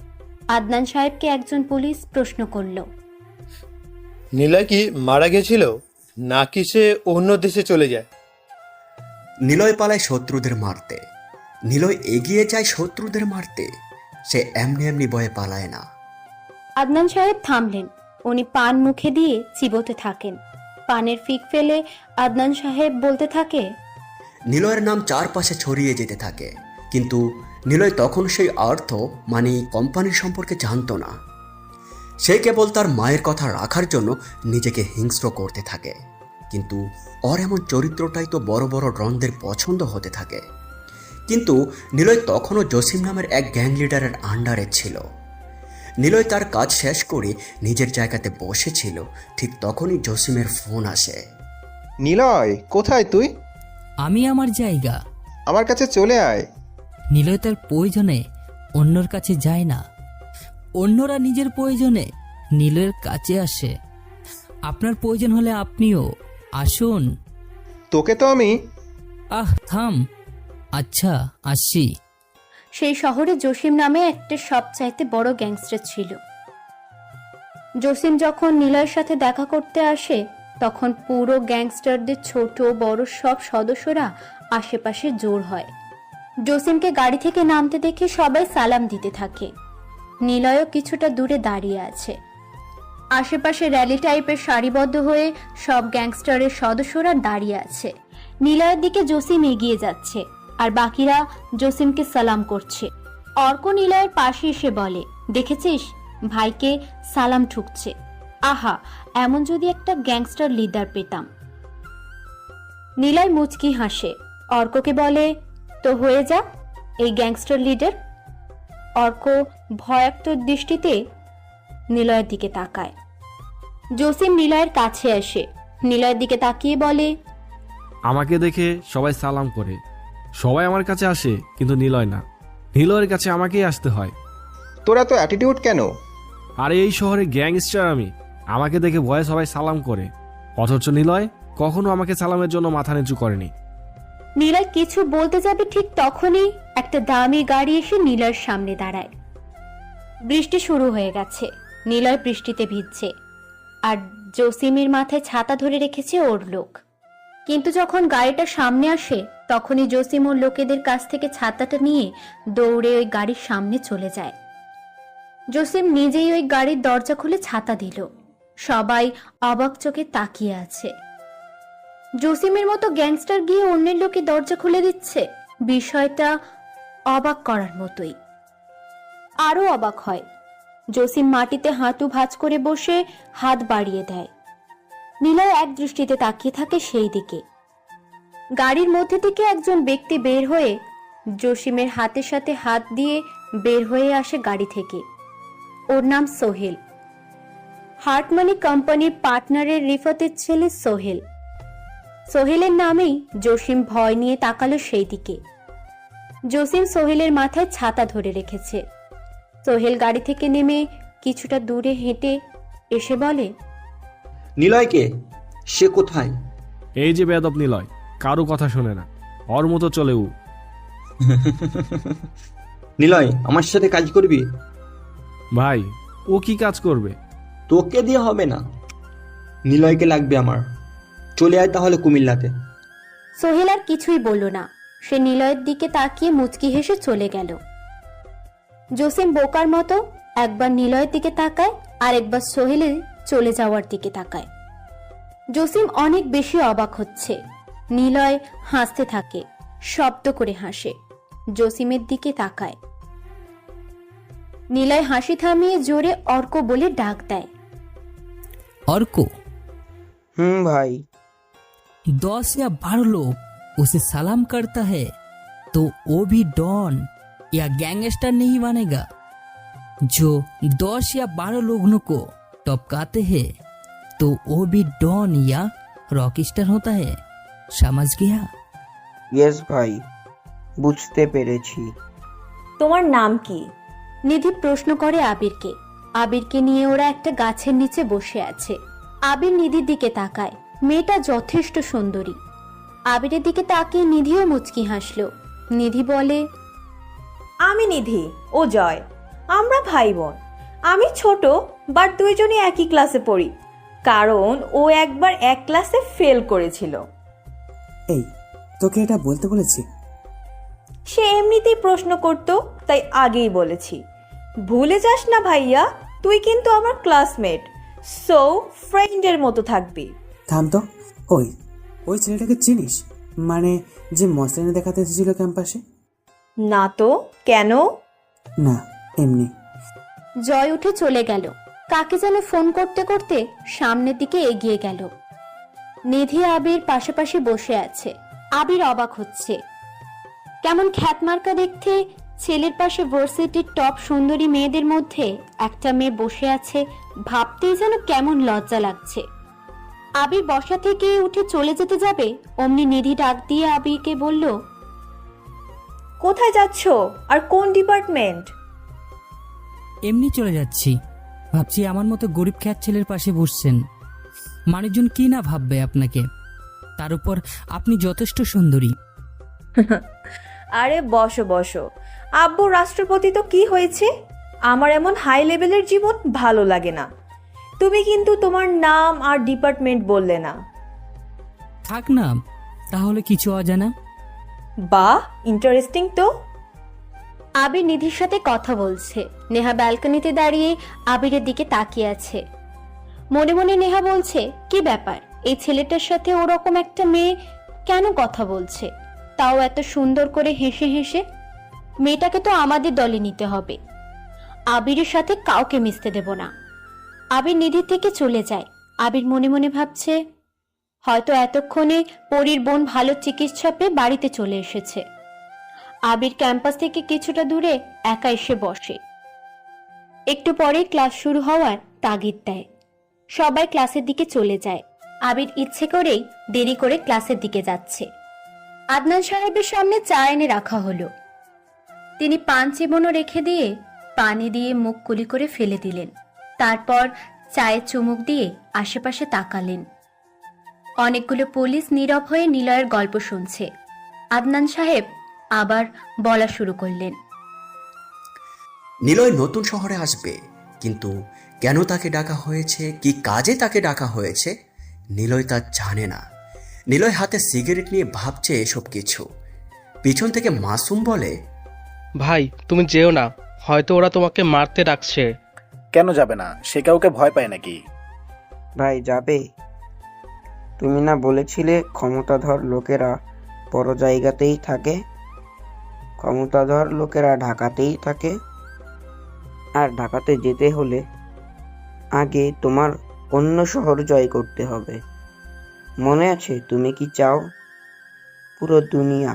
আদনান সাহেবকে একজন পুলিশ প্রশ্ন করল, নিলয় কি মারা গেছিল নাকি সে অন্য দেশে চলে যায়? নিলয় পালায় শত্রুদের মারতে। নিলয় এগিয়ে যায় শত্রুদের মারতে। সে এমনি এমনি ভয়ে পালায় না। আদনান সাহেব থামলেন। উনি পান মুখে দিয়ে চিবোতে থাকেন। পানের ফিক ফেলে আদনান সাহেব বলতে থাকে, নিলয়ের নাম চারপাশে ছড়িয়ে যেতে থাকে, কিন্তু নিলয় তখন সেই অর্থ মানে কোম্পানির সম্পর্কে জানতো না। সে কেবল তার মায়ের কথা রাখার জন্য নিজেকে হিংস্র করতে থাকে। কিন্তু ওর এমন চরিত্রটাই তো বড় বড় ড্রনদের পছন্দ হতে থাকে। কিন্তু নিলয় তখনও জসিম নামের এক গ্যাং লিডারের আন্ডারে ছিল। নিলয় তার কাজ শেষ করে নিজের জায়গাতে বসেছিল, ঠিক তখনই জসিমের ফোন আসে। নিলয়, কোথায় তুই? আমি আমার জায়গা। আমার কাছে চলে আয়। নিলয় তার প্রয়োজনে অন্যর কাছে যায় না, অন্যরা নিজের প্রয়োজনে নিলয়ের কাছে আসে। আপনার প্রয়োজন হলে আপনিও আসুন। তোকে তো আমি... থাম। আচ্ছা, আসি। সেই শহরে জসিম নামে একটা সবচাইতে বড় গ্যাংস্টার ছিল। জসিম যখন নিলয়ের সাথে দেখা করতে আসে, তখন পুরো গ্যাংস্টারদের ছোট বড় সব সদস্যরা আশেপাশে জোর হয়। জসিমকে গাড়ি থেকে নামতে দেখে সবাই সালাম দিতে থাকে। নিলয়ও কিছুটা দূরে দাঁড়িয়ে আছে। আশেপাশে র্যালি টাইপের সারিবদ্ধ হয়ে সব গ্যাংস্টারের সদস্যরা দাঁড়িয়ে আছে। নিলয়ের দিকে জসিম এগিয়ে যাচ্ছে, আর বাকিরা জসিমকে সালাম করছে। অর্ক নিলয়ের পাশে এসে বলে, দেখেছিস, ভাইকে সালাম ঠুকছে। আহা, এমন যদি একটা গ্যাংস্টার লিডার পেতাম। নিলয় মুচকি হাসে। অর্ককে বলে, তো হয়ে যা এই গ্যাংস্টার লিডার। অর্ক ভয়াক্ত দৃষ্টিতে নিলয়ের দিকে তাকায়। জসিম নিলয়ের কাছে আসে, নিলয়ের দিকে তাকিয়ে বলে, আমাকে দেখে সবাই সালাম করে, সবাই আমার কাছে আসে, কিন্তু নিলয় না। নিলয়ের কাছে আমাকেই আসতে হয়। তোরা তো অ্যাটিটিউড কেন? আরে এই শহরে গ্যাংস্টার আমি, আমাকে দেখে ভয়ে সবাই সালাম করে, অথচ নিলয় কখনো আমাকে সালামের জন্য মাথা নিচু করেনি। নিলয় কিছু বলতে যাবে, ঠিক তখনই একটা দামি গাড়ি এসে নিলয়ের সামনে দাঁড়ায়। বৃষ্টি শুরু হয়ে গেছে। নিলয় বৃষ্টিতে ভিজছে, আর জসিমের মাথায় ছাতা ধরে রেখেছে ওর লোক। কিন্তু যখন গাড়িটা সামনে আসে, তখনই জসিম ওর লোকেদের কাছ থেকে ছাতাটা নিয়ে দৌড়ে ওই গাড়ির সামনে চলে যায়। জসিম নিজেই ওই গাড়ির দরজা খুলে ছাতা দিল। সবাই অবাক চোখে তাকিয়ে আছে। জসিমের মতো গ্যাংস্টার গিয়ে অন্যের লোকে দরজা খুলে দিচ্ছে, বিষয়টা অবাক করার মতোই। আরো অবাক হয়, জসিম মাটিতে হাঁটু ভাঁজ করে বসে হাত বাড়িয়ে দেয়। নিলয় এক দৃষ্টিতে তাকিয়ে থাকে সেই দিকে। গাড়ির মধ্যে থেকে একজন ব্যক্তি বের হয়ে জসিমের হাতের সাথে হাত দিয়ে বের হয়ে আসে গাড়ি থেকে। ওর নাম সোহেল, হার্ট মানি কোম্পানির পার্টনারের রিফাতের ছেলে সোহেল। সোহেলের নামেই জসিম ভয় নিয়ে তাকালো সেই দিকে। জসিম সোহেলের মাথায় ছাতা ধরে রেখেছে। সোহেল গাড়ি থেকে নেমে কিছুটা দূরে হেঁটে এসে বলে, নিলয়কে সে কোথায়? এই যে বেয়াদব নিলয়, কারো কথা শোনে না, ওর মতো চলে ও। নিলয় আমার সাথে কাজ করবি? ভাই, ও কি কাজ করবে? তোকে দিয়ে হবে না, নিলয়কে লাগবে আমার। চলে আয় তাহলে কুমিল্লাতে। সোহেল আর কিছুই বলল না। সে নিলয়ের দিকে তাকিয়ে মুচকি হেসে চলে গেল। জসিম বোকার মতো একবার নিলয়ের দিকে তাকায় আর একবার সোহেলের চলে যাওয়ার দিকে তাকায়। জসিম অনেক বেশি অবাক হচ্ছে। নিলয় হাসতে থাকে, শব্দ করে হাসে। জসিমের দিকে তাকায়। নিলয় হাসি থামিয়ে জোরে অর্ক বলে ডাক দেয়। अर्क भाई 10 या 12 लोग उसे सलाम करता है तो वो भी डॉन या गैंगस्टर नहीं बनेगा। जो 10 या 12 लोगों को टपकाते हैं तो वो भी डॉन या रॉकस्टार होता है। समझ गया? यस भाई, বুঝতে পেরেছি। তোমার নাম কি? নিধি প্রশ্ন করে আবিরকে। আবিরকে নিয়ে ওরা একটা গাছের নিচে বসে আছে। আবির নিধির দিকে তাকায়। মেয়েটা যথেষ্ট সুন্দরী। আবিরের দিকে তাকিয়ে নিধিও মুচকি হাসলো। নিধি বলে, আমি নিধি, ও জয়। আমরা ভাই বোন। আমি ছোট, বাট দুইজনই একই ক্লাসে পড়ি, কারণ ও একবার এক ক্লাসে ফেল করেছিল। এই, তোকে এটা বলতে বলেছি? সে এমনিতেই প্রশ্ন করতো, তাই আগেই বলেছি। ভুলে যাস না ভাইয়া, তুই কিন্তু আমার ক্লাসমেট, সো ফ্রেন্ডের মতো থাকবি। থাম তো। ওই ওই ছেলেটাকে চিনিস? মানে যে মসলিনে দেখাতে এসেছিল ক্যাম্পাসে? না তো, কেন? না, এমনি। জয় উঠে চলে গেল। কাকে যেন ফোন করতে করতে সামনের দিকে এগিয়ে গেল। নিধি আবির পাশাপাশি বসে আছে। আবির অবাক হচ্ছে। কেমন খ্যাতমার্কা দেখতে ছেলের পাশে ভার্সিটির টপ সুন্দরী মেয়েদের মধ্যে একটা মেয়ে বসে আছে, ভাবতেই যেন কেমন লজ্জা লাগছে। আবির বসা থেকে উঠে চলে যেতে যাবে, অমনি নিধি ডাক দিয়ে আবিরকে বলল, কোথায় যাচ্ছ আর কোন ডিপার্টমেন্ট? এমনি চলে যাচ্ছি। ভাবছি আমার মতো গরিব খ্যাত ছেলের পাশে বসছেন, মানুষজন কি না ভাববে আপনাকে। তার উপর আপনি যথেষ্ট সুন্দরী। আরে বসো বসো। আব্বু রাষ্ট্রপতি তো কি হয়েছে? আমার এমন হাই লেভেলের জীবন ভালো লাগে না। তুমি কিন্তু তোমার নাম আর ডিপার্টমেন্ট বললে না। থাক না, তাহলে কিছু অজানা। বাহ, ইন্টারেস্টিং তো। আবির নিধির সাথে কথা বলছে। নেহা ব্যালকনিতে দাঁড়িয়ে আবিরের দিকে তাকিয়ে আছে। মনে মনে নেহা বলছে, কি ব্যাপার, এই ছেলেটার সাথে ওরকম একটা মেয়ে কেন কথা বলছে, তাও এত সুন্দর করে হেসে হেসে। মেয়েটাকে তো আমাদের দলে নিতে হবে। আবিরের সাথে কাউকে মিশতে দেব না। আবির নিধি থেকে চলে যায়। আবির মনে মনে ভাবছে, হয়তো এতক্ষণে পরীর বোন ভালো চিকিৎসা পেয়ে বাড়িতে চলে এসেছে। আবির ক্যাম্পাস থেকে কিছুটা দূরে একা এসে বসে। একটু পরে ক্লাস শুরু হওয়ার তাগিদ দেয়। সবাই ক্লাসের দিকে চলে যায়। আবির ইচ্ছে করেই দেরি করে ক্লাসের দিকে যাচ্ছে। আদনান সাহেবের সামনে চা এনে রাখা হলো। তিনি পান চিবনও রেখে দিয়ে পানি দিয়ে মুখ কুলি করে ফেলে দিলেন। তারপর চায়ে চুমুক দিয়ে আশেপাশে তাকালেন। অনেকগুলো পুলিশ নীরব হয়ে নিলয়ের গল্প শুনছে। আদনান সাহেব আবার বলা শুরু করলেন, নিলয় নতুন শহরে আসবে, কিন্তু কেন তাকে ডাকা হয়েছে, কি কাজে তাকে ডাকা হয়েছে, নিলয় তা জানে না। নিলয় হাতে সিগারেট নিয়ে ভাবছে এসব কিছু। পিছন থেকে মাসুম বলে, ভাই তুমি যেও না, হয়তো ওরা তোমাকে মারতে ডাকছে। কেন যাবে না? সে কাউকে ভয় পায় নাকি? ভাই যাবে? তুমি না বলেছিলে ক্ষমতাধর লোকেরা বড় জায়গাতেই থাকে, ক্ষমতাধর লোকেরা ঢাকাতেই থাকে, আর ঢাকাতে যেতে হলে আগে তোমার অন্য শহর জয় করতে হবে। মনে আছে তুমি কি চাও? পুরো দুনিয়া।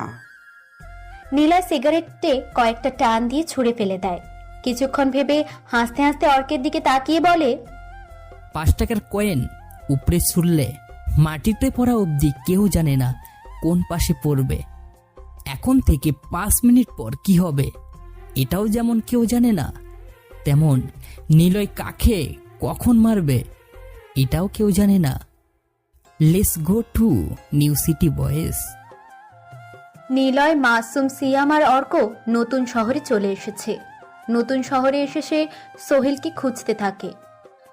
নিলয় সিগারেটে কয়েকটা টান দিয়ে ছুঁড়ে ফেলে দেয়। কিছুক্ষণ ভেবে হাসতে হাসতে অর্কের দিকে তাকিয়ে বলে, 5 টাকার কয়েন উপরে ছুড়লে মাটিতে পড়া অবধি কেউ জানে না কোন পাশে পড়বে। এখন থেকে 5 মিনিট পর কি হবে এটাও যেমন কেউ জানে না, তেমন নিলয় কাকে কখন মারবে এটাও কেউ জানে না। Let's go to new city boys. Niloy, Masum, Siam আর অর্ক নতুন শহরে চলে এসেছে। নতুন শহরে এসে সে সোহেলকে খুঁজতে থাকে।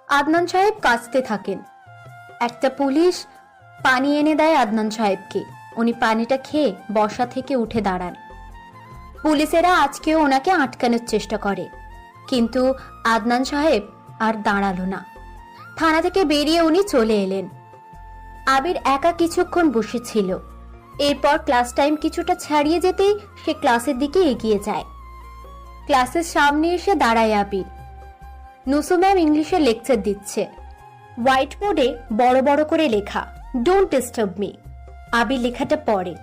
আদনান সাহেব কাঁদতে থাকেন। একটা পুলিশ পানি এনে দেয় আদনান সাহেবকে। উনি পানিটা খেয়ে বসা থেকে উঠে দাঁড়ান। পুলিশেরা আজকেও ওনাকে আটকানোর চেষ্টা করে, কিন্তু আদনান সাহেব আর দাঁড়ালো না। থানা থেকে বেরিয়ে উনি চলে এলেন। আবির একা কিছুক্ষণ বসেছিল। এরপর ক্লাস টাইম কিছুটা ছাড়িয়ে যেতেই সে ক্লাসের দিকে এগিয়ে যায়। ক্লাসের সামনে এসে দাঁড়ায় আবির। নুসু ম্যাম ইংলিশে লেকচার দিচ্ছে। হোয়াইট বোর্ডে বড় বড় করে লেখা, ডোন্ট ডিস্টার্ব মি। আবির লেখাটা পড়ে।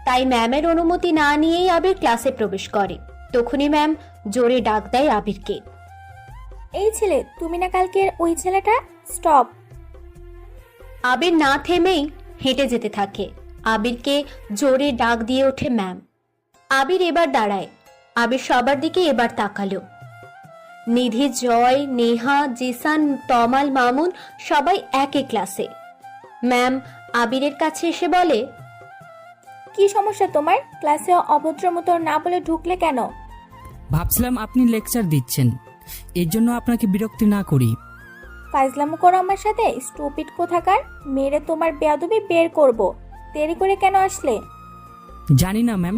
তাই ম্যামের অনুমতি না নিয়েই আবির ক্লাসে প্রবেশ করে। তখনই ম্যাম জোরে ডাক দেয় আবিরকে। এই ছেলে, তুমি না কালকের ওই ছেলেটা? স্টপ। আবির না থেমেই হেঁটে যেতে থাকে। আবিরকে জোরে ডাক দিয়ে ওঠে ম্যাম। আবির এবার দাঁড়ায়। আবির সবার দিকে এবার তাকালো। নিধি, জয়, নেহা, জিসান, তমাল, মামুন সবাই একই ক্লাসে। ম্যাম আবিরের কাছে এসে বলে, কি সমস্যা তোমার? ক্লাসে অভদ্র মতো না বলে ঢুকলে কেন? ভাবছিলাম আপনি লেকচার দিচ্ছেন, এর জন্য আপনাকে বিরক্তি না করি। ফাইজলামো করো আমার সাথে? স্টুপিড কোথাকার! মেরে তোমার বেয়াদবি বের করব। দেরি করে কেন আসলে? জানি না ম্যাম।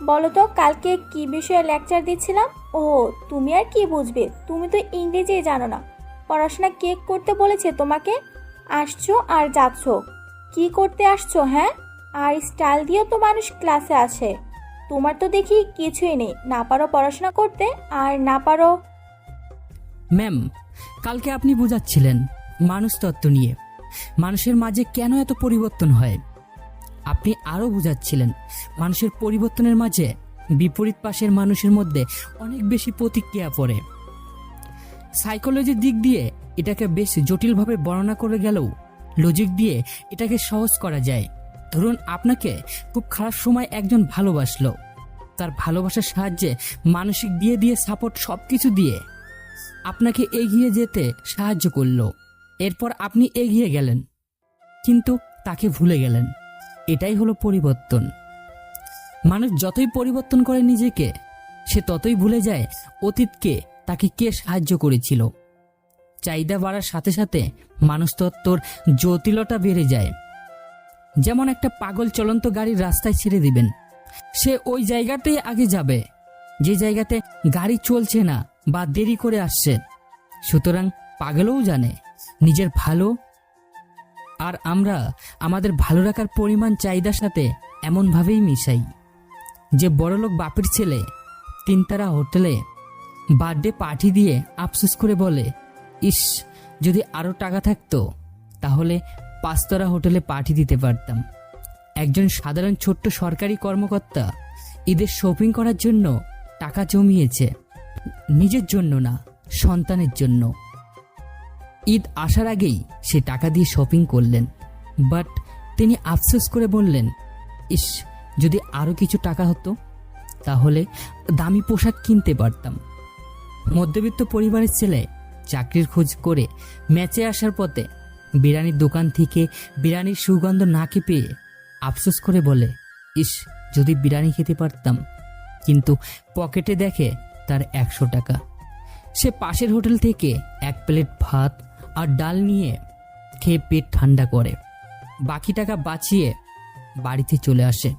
বলো তো, কালকে কি বিষয়ে লেকচার দিচ্ছিলাম? ও, তুমি আর কি বুঝবে? তুমি তো ইংরেজি জানো না। পড়াশোনা কে করতে বলেছে তোমাকে? আসছো আর যাচ্ছ। কি করতে আসছো? হ্যাঁ, আর স্টাইল দিয়েও তো মানুষ ক্লাসে আসে। তোমার তো দেখি কিছুই নেই। না পারো পড়াশোনা করতে, আর না পারো। ম্যাম, কালকে আপনি বোঝাচ্ছিলেন মানুষ তত্ত্ব নিয়ে, মানুষের মাঝে কেন এত পরিবর্তন হয়। আপনি আরও বোঝাচ্ছিলেন মানুষের পরিবর্তনের মাঝে বিপরীত পাশের মানুষের মধ্যে অনেক বেশি প্রতিক্রিয়া পড়ে। সাইকোলজির দিক দিয়ে এটাকে বেশ জটিলভাবে বর্ণনা করে গেলেও লজিক দিয়ে এটাকে সহজ করা যায়। ধরুন, আপনাকে খুব খারাপ সময় একজন ভালোবাসলো। তার ভালোবাসার সাহায্যে মানসিক দিয়ে সাপোর্ট সব কিছু দিয়ে আপনাকে এগিয়ে যেতে সাহায্য করলো। এরপর আপনি এগিয়ে গেলেন, কিন্তু তাকে ভুলে গেলেন। এটাই হলো পরিবর্তন। মানুষ যতই পরিবর্তন করে নিজেকে, সে ততই ভুলে যায় অতীতকে, তাকে কে সাহায্য করেছিল। চাহিদা বাড়ার সাথে সাথে মানুষতত্ত্বর জটিলতা বেড়ে যায়। যেমন একটা পাগল চলন্ত গাড়ির রাস্তায় ছেড়ে দিবেন, সে ওই জায়গাতেই আগে যাবে যে জায়গাতে গাড়ি চলছে না বা দেরি করে আসছে। সুতরাং পাগলও জানে নিজের ভালো, আর আমরা আমাদের ভালো রাখার পরিমাণ চাহিদার সাথে এমনভাবেই মিশাই যে বড়লোক বাপের ছেলে তিনতারা হোটেলে বার্থডে পার্টি দিয়ে আফসোস করে বলে, ইস, যদি আরও টাকা থাকতো তাহলে 5 তারা হোটেলে পার্টি দিতে পারতাম। একজন সাধারণ ছোট্ট সরকারি কর্মকর্তা ঈদের শপিং করার জন্য টাকা জমিয়েছে, নিজের জন্য না, সন্তানের জন্য। ঈদ আসার আগেই সে টাকা দিয়ে শপিং করলেন, বাট তিনি আফসোস করে বললেন, ইস, যদি আরও কিছু টাকা হতো তাহলে দামি পোশাক কিনতে পারতাম। মধ্যবিত্ত পরিবারের ছেলে চাকরির খোঁজ করে ম্যাচে আসার পথে বিরিয়ানির দোকান থেকে বিরিয়ানির সুগন্ধ নাকে পেয়ে আফসোস করে বলে, ইস, যদি বিরিয়ানি খেতে পারতাম। কিন্তু পকেটে দেখে তার 100 টাকা। সে পাশের হোটেল থেকে 1 প্লেট ভাত আর ডাল নিয়ে খেয়ে পেট ঠান্ডা করে বাকি টাকা বাঁচিয়ে বাড়িতে চলে আসে।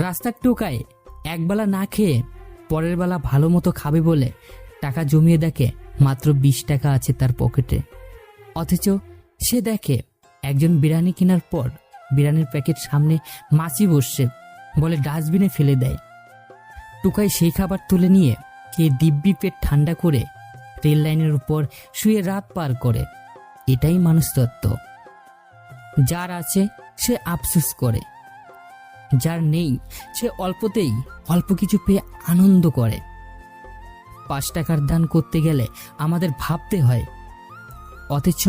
রাস্তার টোকায় একবেলা না খেয়ে পরের বেলা ভালো মতো খাবে বলে টাকা জমিয়ে দেখে মাত্র 20 টাকা আছে তার পকেটে। অথচ সে দেখে একজন বিরিয়ানি কেনার পর বিরিয়ানির প্যাকেট সামনে মাছি বসছে, বলে ডাস্টবিনে ফেলে দেয়। টুকাই সেই খাবার তুলে নিয়ে খেয়ে দিব্যি পেট ঠান্ডা করে রেল লাইনের উপর শুয়ে রাত পার করে। এটাই মানুষতত্ত্ব। যার আছে সে আফসোস করে, যার নেই সে অল্পতেই অল্প কিছু পেয়ে আনন্দ করে। 5 টাকার দান করতে গেলে আমাদের ভাবতে হয়, অথচ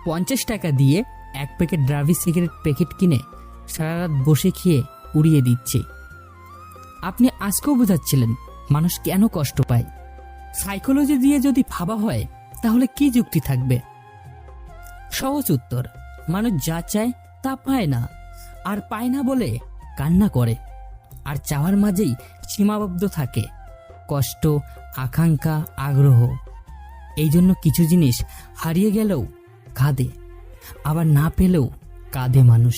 50 টাকা দিয়ে 1 প্যাকেট ড্রাভি সিগারেট প্যাকেট কিনে সারা রাত বসে খেয়ে উড়িয়ে দিচ্ছে। আপনি আজকেও বোঝাচ্ছিলেন মানুষ কেন কষ্ট পায়। সাইকোলজি দিয়ে যদি ভাবা হয় তাহলে কি যুক্তি থাকবে? সহজ উত্তর, মানুষ যা চায় তা পায় না, আর পায় না বলে কান্না করে, আর চাওয়ার মাঝেই সীমাবদ্ধ থাকে কষ্ট, আকাঙ্ক্ষা, আগ্রহ। এই জন্য কিছু জিনিস হারিয়ে গেলেও কাঁদে, আবার না পেলেও কাঁদে মানুষ।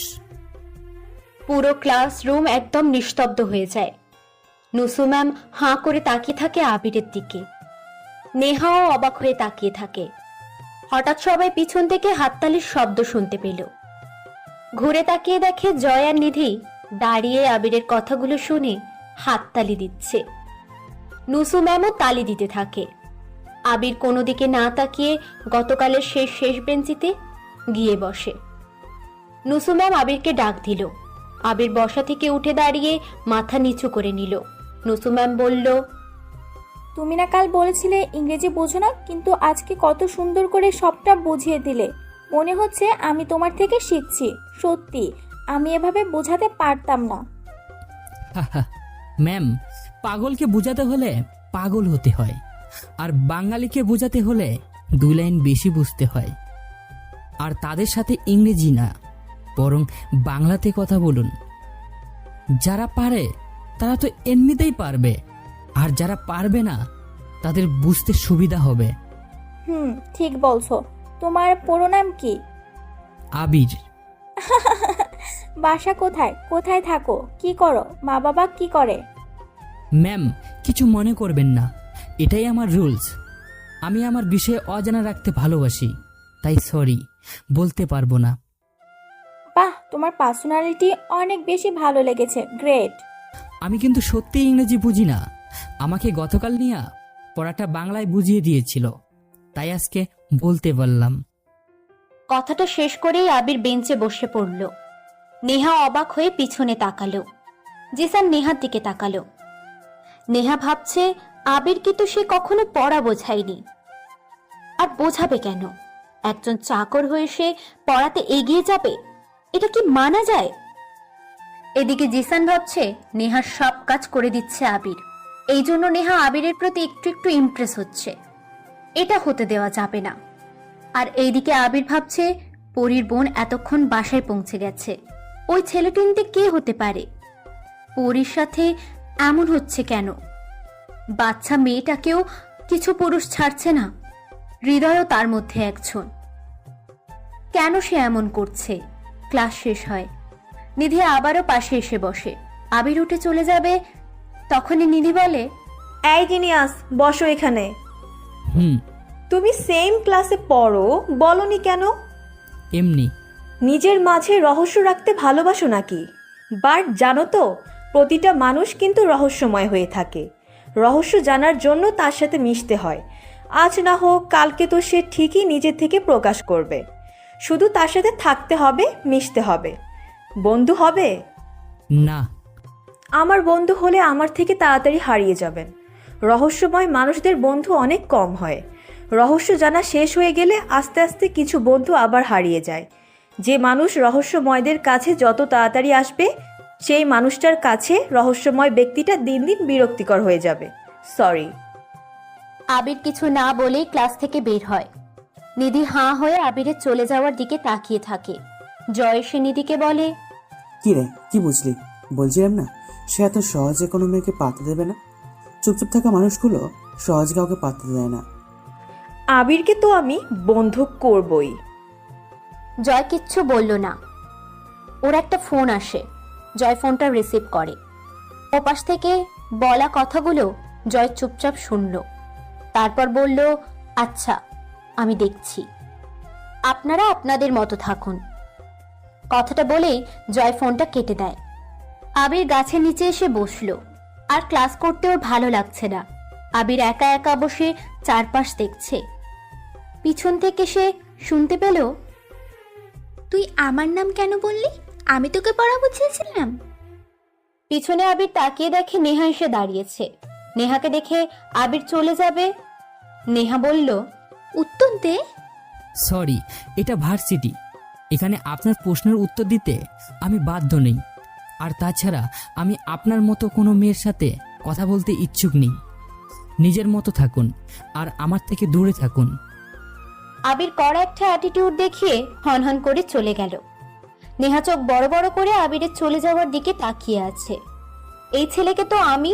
পুরো ক্লাসরুম একদম নিস্তব্ধ হয়ে যায়। নুসু ম্যাম হাঁ করে তাকিয়ে থাকে আবিরের দিকে। নেহাও অবাক হয়ে তাকিয়ে থাকে। হঠাৎ সবাই পিছন থেকে হাততালির শব্দ শুনতে পেল। ঘুরে তাকিয়ে দেখে জয় আর নিধি দাঁড়িয়ে আবিরের কথাগুলো শুনে হাততালি দিচ্ছে। নুসু ম্যামও তালি দিতে থাকে। আবির কোনো দিকে না তাকিয়ে গতকালের শেষ বেঞ্চিতে গিয়ে বসে। নুসু ম্যাম আবিরকে ডাক দিল। আবির বসা থেকে উঠে দাঁড়িয়ে মাথা নিচু করে নিল। নুসু ম্যাম বলল, তুমি না কাল বলেছিলে ইংরেজি বোঝো না, কিন্তু আজকে কত সুন্দর করে সবটা বুঝিয়ে দিলে। মনে হচ্ছে আমি তোমার থেকে শিখছি। সত্যি আমি এভাবে বোঝাতে পারতাম না। ম্যাম, পাগলকে বোঝাতে হলে পাগল হতে হয়, আর বাঙালিকে বোঝাতে হলে 2 লাইন বেশি বুঝতে হয়। আর তাদের সাথে ইংরেজি না, বরং বাংলাতে কথা বলুন। যারা পারে তারা তো এমনিতেই পারবে, আর যারা পারবে না তাদের বুঝতে সুবিধা হবে। ঠিক বলছো। তোমার পুরো নাম কি? আবির। বাসা কোথায়? কোথায় থাকো? কি করো? মা বাবা কি করে? ম্যাম, কিছু মনে করবেন না, এটাই আমার রুলস। আমি আমার বিষয়ে অজানা রাখতে ভালোবাসি, তাই সরি, বলতে পারবো না। বাহ, তোমার পার্সোনালিটি অনেক বেশি ভালো লেগেছে। গ্রেট। আমি কিন্তু সত্যি ইংরেজি বুঝি না। আমাকে গতকাল নিয়ে পড়াটা বাংলায় বুঝিয়ে দিয়েছিল, তাই আজকে বলতে পারলাম। কথাটা শেষ করেই আবির বেঞ্চে বসে পড়ল। নেহা অবাক হয়ে পিছনে তাকালো। জিসান নেহার দিকে তাকালো। নেহা ভাবছে আবিরকে তো সে কখনো পড়া বোঝায়নি, আর বোঝাবে কেন? একজন চাকর হয়ে সে পড়াতে এগিয়ে যাবে, এটা কি মানা যায়? এদিকে জিসান ভাবছে নেহার সব কাজ করে দিচ্ছে আবির, এই জন্য নেহা আবিরের প্রতি একটু একটু ইমপ্রেস হচ্ছে। এটা হতে দেওয়া যাবে না। আর এইদিকে আবির ভাবছে পরীর বোন এতক্ষণ বাসায় পৌঁছে গেছে, ওই ছেলেটিনতে কে হতে পারে? পরীর সাথে এমন হচ্ছে কেন? বাচ্চা মেয়েটাকেও কিছু পুরুষ ছাড়ছে না, হৃদয়ও তার মধ্যে একজন। কেন সে এমন করছে? ক্লাস শেষ হয়, নিধি আবারও পাশে এসে বসে। আবির উঠে চলে যাবে, তখনই নিধি বলে, এই জিনিয়াস, বসো এখানে। হুম। তুমি সেম ক্লাসে পড়ো, বলনি কেন? এমনি। নিজের মাঝে রহস্য রাখতে ভালোবাসো নাকি? বাট জানো তো, প্রতিটা মানুষ কিন্তু রহস্যময় হয়ে থাকে। রহস্য জানার জন্য তার সাথে মিশতে হয়। আজ না হোক কালকে তো সে ঠিকই নিজের থেকে প্রকাশ করবে। শুধু তার সাথে থাকতে হবে, মিশতে হবে। বন্ধু হবে না। আমার বন্ধু হলে আমার থেকে তাড়াতাড়ি হারিয়ে যাবেন। রহস্যময় মানুষদের বন্ধু অনেক কম হয়। রহস্য জানা শেষ হয়ে গেলে আস্তে আস্তে কিছু বন্ধু আবার হারিয়ে যায়। যে মানুষ রহস্যময়দের কাছে যত তাড়াতাড়ি আসবে, সেই মানুষটার কাছে রহস্যময় ব্যক্তিটা দিন দিন বিরক্তিকর হয়ে যাবে। সরি। আবির কিছু না বলেই ক্লাস থেকে বের হয়। নিধি হাঁ হয়ে আবিরের চলে যাওয়ার দিকে তাকিয়ে থাকে। জয় এসে নিধিকে বলে, কি রে, কি বুঝলি? বলছিলাম না, সে এত সহজে কোনো মেয়েকে পাত্তা দেবে না। চুপচাপ থাকা মানুষগুলো সহজে কাউকে পাত্তা দেয় না। আবিরকে তো আমি বন্ধু করবই। জয় কিচ্ছু বলল না। ওর একটা ফোন আসে। জয় ফোনটা রিসিভ করে। ওপাশ থেকে বলা কথাগুলো জয় চুপচাপ শুনল। তারপর বলল, আচ্ছা, আমি দেখছি, আপনারা আপনাদের মতো থাকুন। কথাটা বলেই জয় ফোনটা কেটে দেয়। আবির গাছের নিচে এসে বসলো। আর ক্লাস করতে ওর ভালো লাগছে না। আবির একা একা বসে চারপাশ দেখছে। পিছন থেকে সে শুনতে পেল, তুই আমার নাম কেন বললি? আমি তোকে পড়া বুঝিয়েছিলাম। পিছনে আবির তাকিয়ে দেখে নেহা এসে দাঁড়িয়েছে। নেহাকে দেখে আবির চলে যাবে। নেহা বলল, উত্তর দে। সরি, এটা ভার্সিটি, এখানে আপনার প্রশ্নের উত্তর দিতে আমি বাধ্য নেই। আর তাছাড়া আমি আপনার মতো কোনো মেয়ের সাথে কথা বলতে ইচ্ছুক নেই। নিজের মতো থাকুন আর আমার থেকে দূরে থাকুন। আবির কড়া একটা অ্যাটিটিউড দেখিয়ে হনহন করে চলে গেল। নেহা চোখ বড় বড় করে আবিরের চলে যাওয়ার দিকে তাকিয়ে আছে। এই ছেলেকে তো আমি।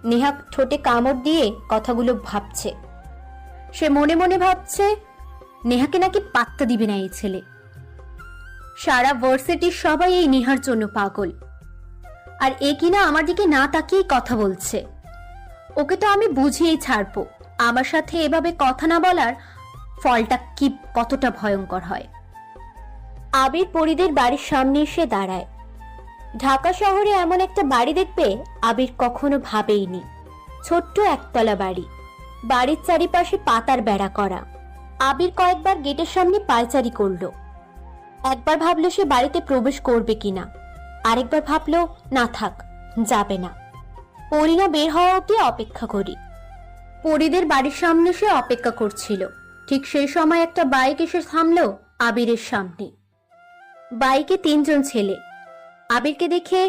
নেহা ঠোঁটে কামড় দিয়ে কথাগুলো ভাবছে। সে মনে মনে ভাবছে নেহাকে নাকি পাত্তা দিবে না এই ছেলে। সারা ভার্সিটির সবাই এই নেহার জন্য পাগল, আর এ কিনা আমার দিকে না তাকিয়েই কথা বলছে। ওকে তো আমি বুঝিয়েই ছাড়বো আমার সাথে এভাবে কথা না বলার ফলটা কি কতটা ভয়ঙ্কর হয়। আবির পরিদের বাড়ির সামনে এসে দাঁড়ায়। ঢাকা শহরে এমন একটা বাড়ি দেখবে আবির কখনো ভাবেইনি। ছোট্ট একতলা বাড়ি, বাড়ির চারিপাশে পাতার বেড়া করা। আবির কয়েকবার গেটের সামনে পায়চারি করলো। একবার ভাবলো সে বাড়িতে প্রবেশ করবে কিনা, আরেকবার ভাবলো না থাক, যাবে না। পরিনা বের হওয়া অবধি অপেক্ষা করি। পরিদের বাড়ির সামনে সে অপেক্ষা করছিল। ঠিক সেই সময় একটা বাইক এসে থামলো আবিরের সামনে। বাইকে 3 জন ছেলে। আবিরকে দেখে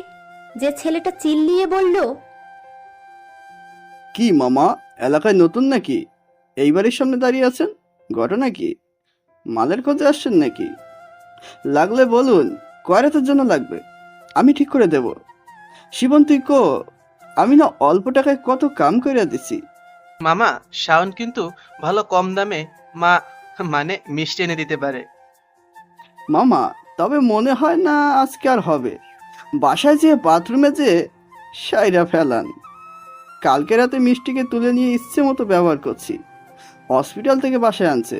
যে ছেলেটা চিল্লিয়ে বলল, কি মামা, এলাকায় নতুন নাকি? এই বাড়ির সামনে দাঁড়িয়ে আছেন, ঘটনা কি? মালের খোঁজে আসছেন নাকি? লাগলে বলুন, কয় রাতের জন্য লাগবে, আমি ঠিক করে দেব। শিবন তুই কো, আমি না অল্প টাকায় কত কাম কইরা দিছি। মামা, শাওন কিন্তু ভালো কম দামে মানে মিষ্টি এনে দিতে পারে। মামা, তবে মনে হয় না আজকে আর হবে। বাসায় যেয়ে বাথরুমে যেয়ে সাইরা ফেলান। কালকে রাতে মিষ্টিকে তুলে নিয়ে ইচ্ছে মতো ব্যবহার করছি। হসপিটাল থেকে বাসায় আনছে,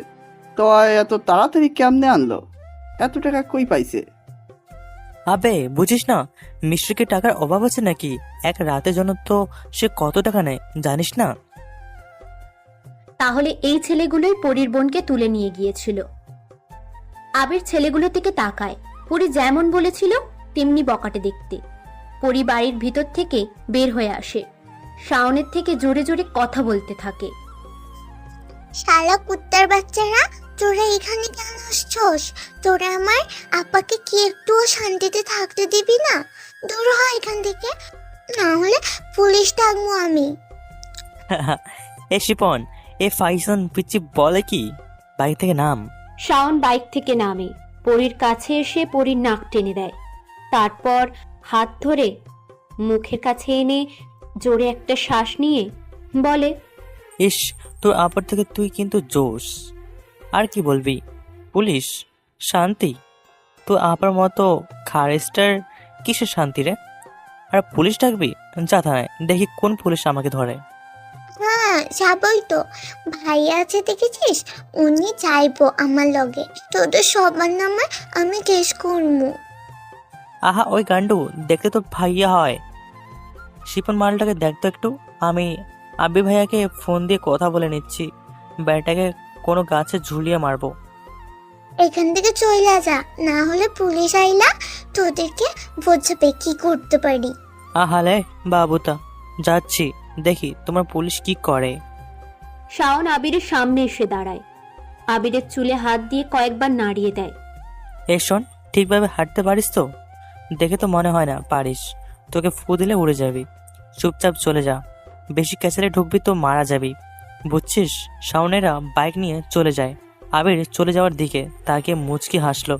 তো এত তাড়াতাড়ি কেমনে আনলো? এত টাকা কই পাইছে? আবে বুঝিস না, মিষ্টিকে টাকার অভাব আছে নাকি? এক রাতের জন্য তো সে কত টাকা নেয় জানিস না? তাহলে এই ছেলেগুলোই পরীর বোনকে তুলে নিয়ে গিয়েছিল। আবির ছেলেগুলোর দিকে তাকায়। পরী যেমন বলেছিল তেমনি বকাটে দেখতে। পরী বাড়ির ভিতর থেকে বের হয়ে আসে। শাওনের থেকে জোরে জোরে কথা বলতে থাকে। শালা কুত্তার বাচ্চারা, তোরা এখানে কেন আসছস? তোরা আমার আপাকে কি একটুও শান্তিতে থাকতে দিবি না? দূর হ এখান থেকে, না হলে পুলিশ ডাকবো আমি। এ শিপন, এ ফাইসন পিচ্ছি বলে কি? বাইক থেকে নাম। শাওন বাইক থেকে নামে। পরীর কাছে এসে পরীর নাক টেনে দেয়। তারপর হাত ধরে মুখের কাছে এনে জোরে একটা শ্বাস নিয়ে বলে, ইস, তোর আপার থেকে তুই কিন্তু জোশ। আর কি বলবি? পুলিশ? শান্তি? তোর আপার মতো খারেস্টার কিসের শান্তি রে? আর পুলিশ ডাকবি? যা থানায়, দেখি কোন পুলিশ আমাকে ধরে। হ্যাঁ যাবই তো, ভাইয়া আছে দেখেছিস, উনি চাইবো আমার লগে, তোদের সবার নামে আমি কেস করবো। আহা ওই গান্ডু, দেখতে তো ভাইয়া হয়। শিপন মালটাকে দেখতো একটু। আমি আব্বি ভাইয়াকে ফোন দিয়ে কথা বলে নিচ্ছি, ব্যাটাকে কোনো গাছে ঝুলিয়ে মারবো। এখান থেকে চলে যা, না হলে পুলিশ আইলা তোদেরকে বোঝাবে কি করতে পারি। আহালে বাবুতা, যাচ্ছি, দেখি তোমার পুলিশ কি করে। শাওন আবিরের সামনে এসে দাঁড়ায়। আবিরের চুলে হাত দিয়ে কয়েকবার নাড়িয়ে দেয়। এ শোন, ঠিকভাবে হাঁটতে পারিস তো? দেখে তো মনে হয় না পারিস। তোকে ফু দিলে উড়ে যাবি। চুপচাপ চলে যা, বেশি ক্যাচারে ঢুকবি তো মারা যাবি, বুঝছিস? শাওনেরা বাইক নিয়ে চলে যায়। আবির চলে যাওয়ার দিকে তাকিয়ে মুচকি হাসলো।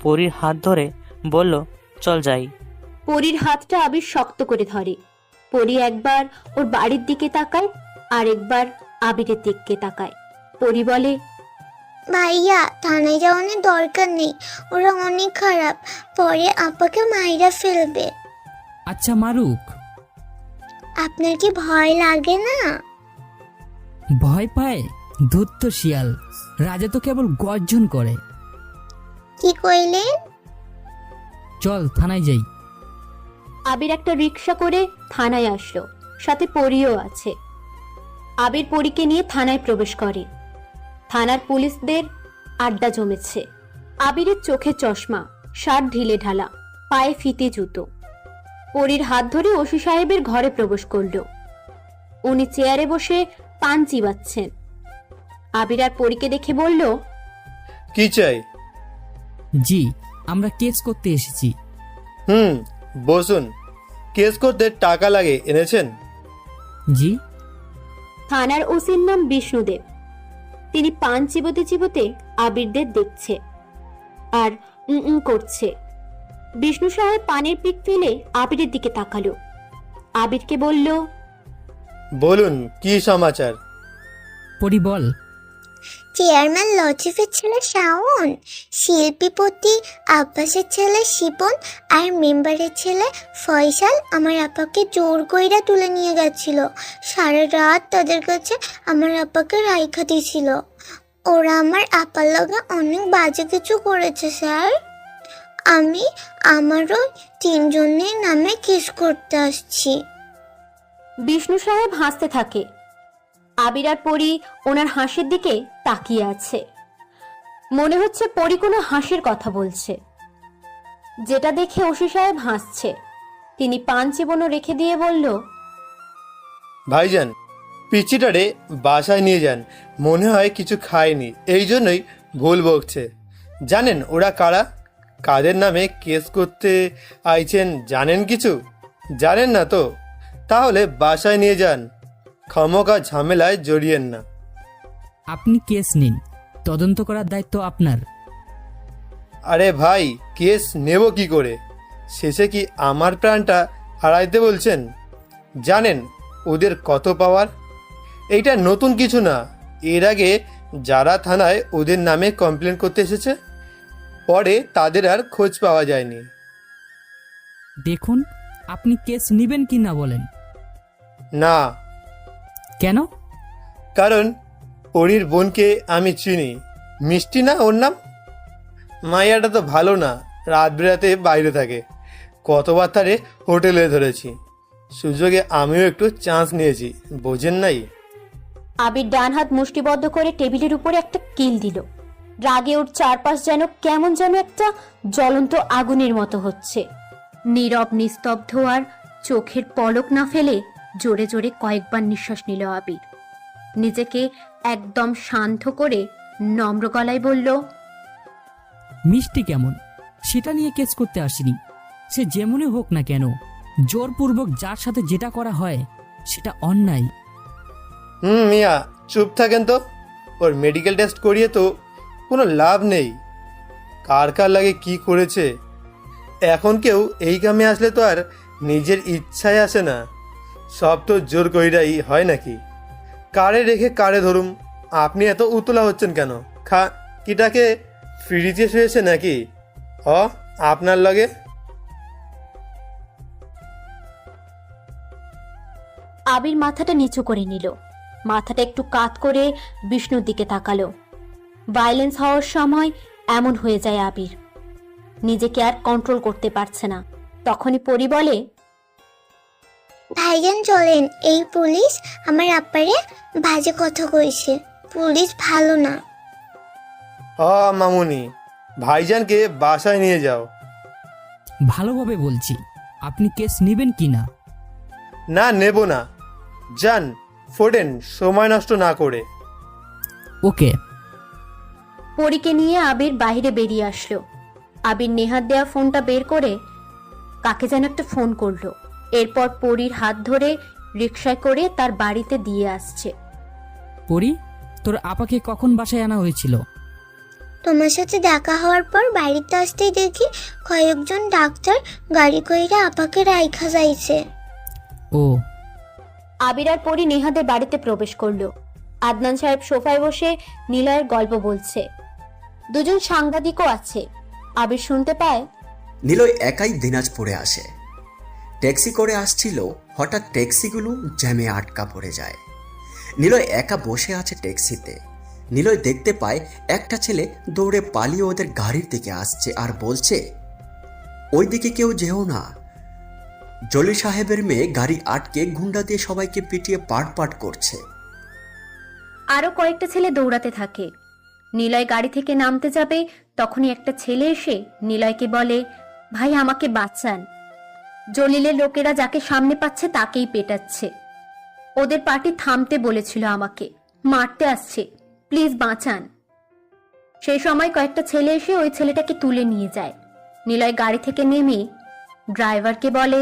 পরীর হাত ধরে বলল, চল যাই। পরীর হাতটা আবির শক্ত করে ধরে। পরী একবার ওর বাড়ির দিকে তাকায়, আর একবার আবিরের দিকে তাকায়। পরী বলে, ভাইয়া থানায় যাওয়ানোর দরকার নেই, ওরা অনেক খারাপ, পরে আপাকে মাইরা ফেলবে। আচ্ছা মারুক। আপনার কি ভয় লাগে না? ভয় পায়? ধূর্ত শিয়াল, রাজা তো কেবল গর্জন করে। কি কইলেন? চল থানায় যাই। আবির একটা রিক্সা করে থানায় আসলো, সাথে পরীও আছে। আবির পরীকে নিয়ে থানায় প্রবেশ করে। থানার পুলিশদের আড্ডা জমেছে। আবিরের চোখে চশমা, শার্ট ঢিলে ঢালা, পায়ে ফিতে জুতো। পরীর হাত ধরে ওসি সাহেবের ঘরে প্রবেশ করলো। উনি চেয়ারে বসে পান চিবাচ্ছেন। আবির আর পরীকে দেখে বলল, কি চাই? জি, আমরা কেস করতে এসেছি। বসুন। কেস করতে টাকা লাগে, এনেছেন? জি। থানার ওসির নাম বিষ্ণুদেব। তিনি পান চিবোতে চিবোতে আবিরদের দেখছে আর করছে। বিষ্ণু সাহেব পানের পিক ফেলে আবিরের দিকে তাকালো। আবিরকে বলল, বলুন কি সমাচার? পরি বল। চেয়ারম্যান লতিফের ছেলে শাওন, শিল্পীপতি আব্বাসের ছেলে শিপন আর মেম্বারের ছেলে ফয়সাল আমার আপাকে জোর কইরা তুলে নিয়ে গেছিল। সারা রাত তাদের কাছে আমার আপাকে রাইখা দিয়েছিল। ওরা আমার আপার লগে অনেক বাজে কিছু করেছে স্যার। আমি আমারও 3 জনের নামে কেস করতে আসছি। বিষ্ণু সাহেব হাসতে থাকে। আবির আর পরি ওনার হাসির দিকে তাকিয়ে আছে। মনে হচ্ছে পরি কোনো হাসির কথা বলছে, যেটা দেখে ওসি সাহেব হাসছে। তিনি পান চিবোনো রেখে দিয়ে বলল, ভাইজান, পিচিটারে বাসায় নিয়ে যান, মনে হয় কিছু খায়নি, এই জন্যই ভুল বকছে। জানেন ওরা কারা, কাদের নামে কেস করতে আইছেন জানেন কিছু? জানেন না তো? তাহলে বাসায় নিয়ে যান, খামোকা ঝামেলায় জড়িয়েন না। আপনি কেস নিন, তদন্ত করার দায়িত্ব আপনার। আরে ভাই, কেস নেব কি করে? শেষে কি আমার প্রাণটা হারাইতে বলছেন? জানেন ওদের কত পাওয়ার? এইটা নতুন কিছু না। এর আগে যারা থানায় ওদের নামে কমপ্লেন করতে এসেছে, পরে তাদের আর খোঁজ পাওয়া যায়নি। দেখুন, আপনি কেস নেবেন কি না বলেন। না। কেন? কারণ পরীর বোনকে আমি চিনি। মিষ্টি না ওর নাম? মাইয়াটা তো ভালো না, রাত বেরাতে বাইরে থাকে। কতবার তারে হোটেলে ধরেছি, সুযোগে আমিও একটু চান্স নিয়েছি, বোঝেন নাই? আবির ডান হাত মুষ্টিবদ্ধ করে টেবিলের উপরে একটা কিল দিল। রাগে ওর চারপাশ যেন কেমন যেন একটা জ্বলন্ত আগুনের মতো হচ্ছে। নীরব নিস্তব্ধ আর চোখের পলক না ফেলে জোরে জোরে কয়েকবার নিঃশ্বাস নিল আবির। নিজেকে একদম শান্ত করে নম্র গলায় বলল, মিষ্টি কেমন সেটা নিয়ে কেস করতে আসিনি। সে যেমনই হোক না কেন, জোরপূর্বক যার সাথে যেটা করা হয় সেটা অন্যায়। মিয়া চুপ থাকেন তো। ওর মেডিকেল টেস্ট করিয়ে তো কোনো লাভ নেই। কার কার লাগে কি করেছে। এখন কেউ এই কামে আসলে তো আর নিজের ইচ্ছায় আসে না, সব তো জোর কইরাই হয় নাকি? কারে রেখে কারে ধরুম? আপনি এত উতলা হচ্ছেন কেন? কিটাকে ফ্রিজে শুয়েছে নাকি? আপনার লগে? আবির মাথাটা নিচু করে নিল, মাথাটা একটু কাত করে বিষ্ণুর দিকে তাকালো। ভায়োলেন্স হওয়ার সময় এমন হয়ে যায় আবির, নিজেকে আর কন্ট্রোল করতে পারছে না। তখনই পরি বলে, ভাইজান চলেন, এই পুলিশ আমার আপারে বাজে কথা কইছে। পুলিশ ভালো না। মামুনি, ভাইজানকে বাসায় নিয়ে যাও। ভালোভাবে বলছি, আপনি কেস নেবেন কি না? না, নেব না। যান, ফোটেন, সময় নষ্ট না করে। ওকে। পরীকে নিয়ে আবির বাইরে বেরিয়ে আসলো। আবির নেহাত দেয়া ফোনটা বের করে কাকে যেন একটা ফোন করলো। এরপর পরীর হাত ধরে রিকশায় করে তার বাড়িতে দিয়ে আসছে। পরি, তোর আপাকে কখন বাসায় আনা হয়েছিল? তোমার সাথে দেখা হওয়ার পর বাড়িতে আসতেই দেখি কয়েকজন ডাক্তার গাড়ি কইরা আপাকে রাইখা যাইছে। ও। আবির আর পরি নেহাদের বাড়িতে প্রবেশ করলো। আদনান সাহেব সোফায় বসে নিলয়ের গল্প বলছে। দুজন সাংবাদিকও আছে। আবির শুনতে পায়, নিলয় একাই দিনাজপুরে আসে। ট্যাক্সি করে আসছিল, হঠাৎ ট্যাক্সিগুলো জ্যামে আটকা পড়ে যায়। নিলয় একা বসে আছে ট্যাক্সিতে। নিলয় দেখতে পায় একটা ছেলে দৌড়ে পালিয়ে ওদের গাড়ির দিকে আসছে আর বলছে, ওই দিকে কেউ যেও না। জলি সাহেবের মেয়ে গাড়ি আটকে গুন্ডা দিয়ে সবাইকে পিটিয়ে পাট করছে। আরো কয়েকটা ছেলে দৌড়াতে থাকে। নিলয় গাড়ি থেকে নামতে যাবে, তখনই একটা ছেলে এসে নিলয়কে বলে, ভাই আমাকে বাঁচান। জলিলের লোকেরা যাকে সামনে পাচ্ছে তাকেই পেটাচ্ছে। ওদের পার্টি থামতে বলেছিল, আমাকে মারতে আসছে, প্লিজ বাঁচান। সেই সময় কয়েকটা ছেলে এসে ওই ছেলেটাকে তুলে নিয়ে যায়। নিলয় গাড়ি থেকে নেমে ড্রাইভারকে বলে,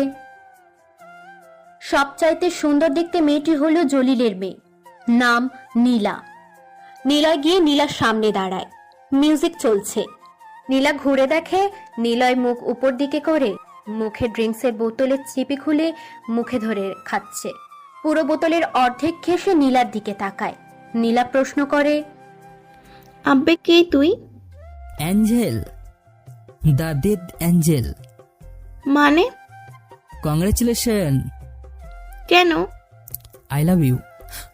সবচাইতে সুন্দর দেখতে মেয়েটি হলো জলিলের মেয়ে। নাম নীলা। নিলয় গিয়ে নীলার সামনে দাঁড়ায়। মিউজিক চলছে। নীলা ঘুরে দেখে নিলয় মুখ উপর দিকে করে মুখে ড্রিঙ্কসের বোতলের চিপি খুলে মুখে ধরে খাচ্ছে। পুরো বোতলের অর্ধেক খেয়ে সে নীলার দিকে তাকায়। নীলা প্রশ্ন করে, আব্বে কে তুই? Angel, the dead angel. মানে? কংগ্রেচুলেশন। কেন? I love you.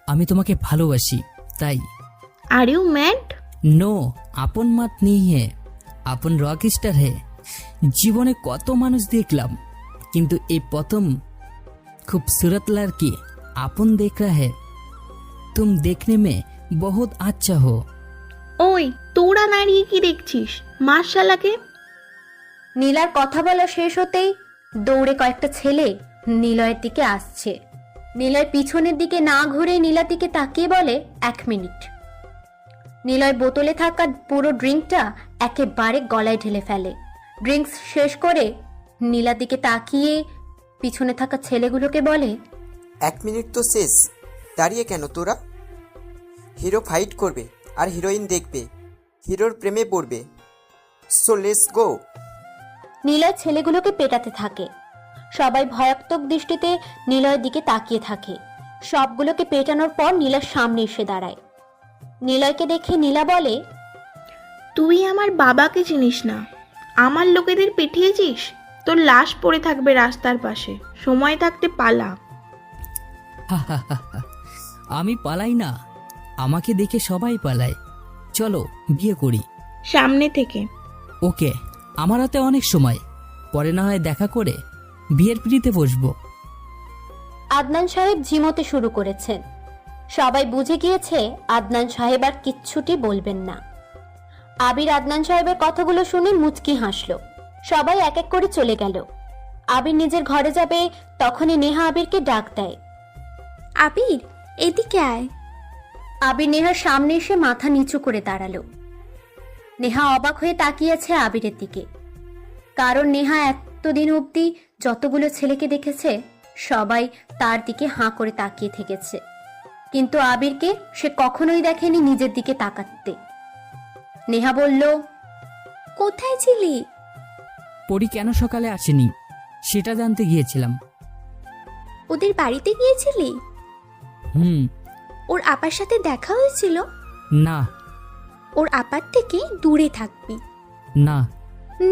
আমি তোমাকে ভালোবাসি তাই। Are you mad? নো, আপন মাত নেই হে, আপন রক স্টার হে। জীবনে কত মানুষ দেখলাম, কিন্তু এই প্রথম खूबसूरत लड़की अपन देख रहा है। तुम देखने में बहुत अच्छा हो। ওই তোরা দাঁড়িয়ে কি দেখছিস? মার শালাকে। নীলার কথা বলা শেষ হতেই দৌড়ে কয়েকটা ছেলে নিলয়ের দিকে আসছে। নিলয় পিছনের দিকে না ঘুরে নীলার দিকে তাকিয়ে বলে, 1 মিনিট। নিলয় বোতলে থাকা পুরো ড্রিঙ্কটা একেবারে গলায় ঢেলে ফেলে। ড্রিঙ্কস শেষ করে নীলার দিকে তাকিয়ে পিছনে থাকা ছেলেগুলোকে বলে, 1 মিনিট তো শেষ, দাঁড়িয়ে কেন তোরা? হিরো ফাইট করবে আর হিরোইন দেখবে, হিরোর প্রেমে পড়বে। So let's go. নিলয় ছেলেগুলোকে পেটাতে থাকে। সবাই ভয়াত্মক দৃষ্টিতে নিলয়ের দিকে তাকিয়ে থাকে। সবগুলোকে পেটানোর পর নীলার সামনে এসে দাঁড়ায়। নিলয়কে দেখে নীলা বলে, তুই আমার বাবাকে চিনিস না, আমার লোকেদের পিটিয়েছিস, তোর লাশ পড়ে থাকবে রাস্তার পাশে, সময় থাকতে পালা। আমি পালাই না, আমাকে দেখে সবাই পালায়। চলো বিয়ে করি। সামনে থেকে। ওকে, আমার হাতে অনেক সময়, পরে না হয় দেখা করে বিয়ের পিড়িতে বসবো। আদনান সাহেব ঝিমোতে শুরু করেছেন। সবাই বুঝে গিয়েছে আদনান সাহেব আর কিচ্ছুটি বলবেন না। আবির আদনান সাহেবের কথাগুলো শুনে মুচকি হাসলো। সবাই এক এক করে চলে গেল। আবির নিজের ঘরে যাবে, তখনই নেহা আবিরকে ডাক দেয়, আবির এদিকে আয়। আবির নেহার সামনে এসে মাথা নিচু করে দাঁড়ালো। নেহা অবাক হয়ে তাকিয়েছে আবিরের দিকে, কারণ নেহা এতদিন অবধি যতগুলো ছেলেকে দেখেছে সবাই তার দিকে হাঁ করে তাকিয়ে থেকেছে, কিন্তু আবিরকে সে কখনোই দেখেনি নিজের দিকে তাকাতে। নেহা বলল, কোথায় ছিলি? পরি কেন সকালে আসেনি সেটা জানতে গিয়েছিলাম। ওদের বাড়িতে গিয়েছিলি? হুম। ওর আপার সাথে দেখা হয়েছিল? না। ওর আপার থেকে দূরে থাকবি। না।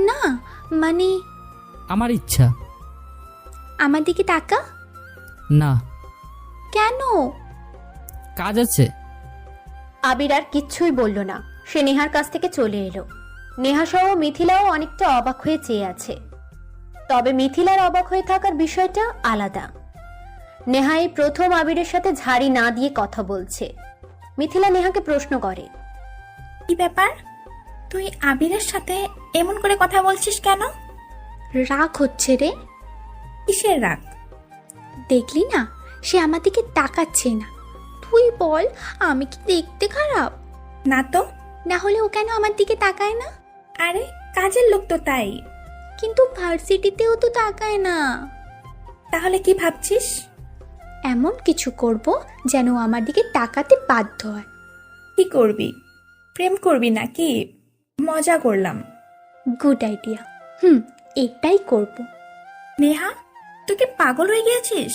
না মানে? আমার ইচ্ছা। আমার দিকে তাকা। না। কেন? কাজ আছে। আবির আর কিচ্ছুই বলল না। সে নেহার কাছ থেকে চলে এলো। নেহা সহ মিথিলাও অনেকটা অবাক হয়ে চেয়ে আছে। তবে মিথিলার অবাক হয়ে থাকার বিষয়টা আলাদা। নেহা এই প্রথম আবিরের সাথে ঝাড়ি না দিয়ে কথা বলছে। মিথিলা নেহাকে প্রশ্ন করে, কি ব্যাপার, তুই আবিরের সাথে এমন করে কথা বলছিস কেন? রাগ হচ্ছে রে। কিসের রাগ? দেখলি না, সে আমার দিকে তাকাচ্ছে না। তুই বল, আমি কি দেখতে খারাপ? না তো। না হলে ও কেন আমার দিকে তাকায় না? আরে কাজের লোক তো তাই। কিন্তু ভার্সিটিতেও তো তাকায় না। তাহলে কি ভাবছিস? এমন কিছু করব যেন আমার দিকে তাকাতে বাধ্য হয়। কি করবি? প্রেম করবি নাকি? মজা করলাম। Good idea. এটাই করব। নেহা, তুই কি পাগল হয়ে গিয়েছিস?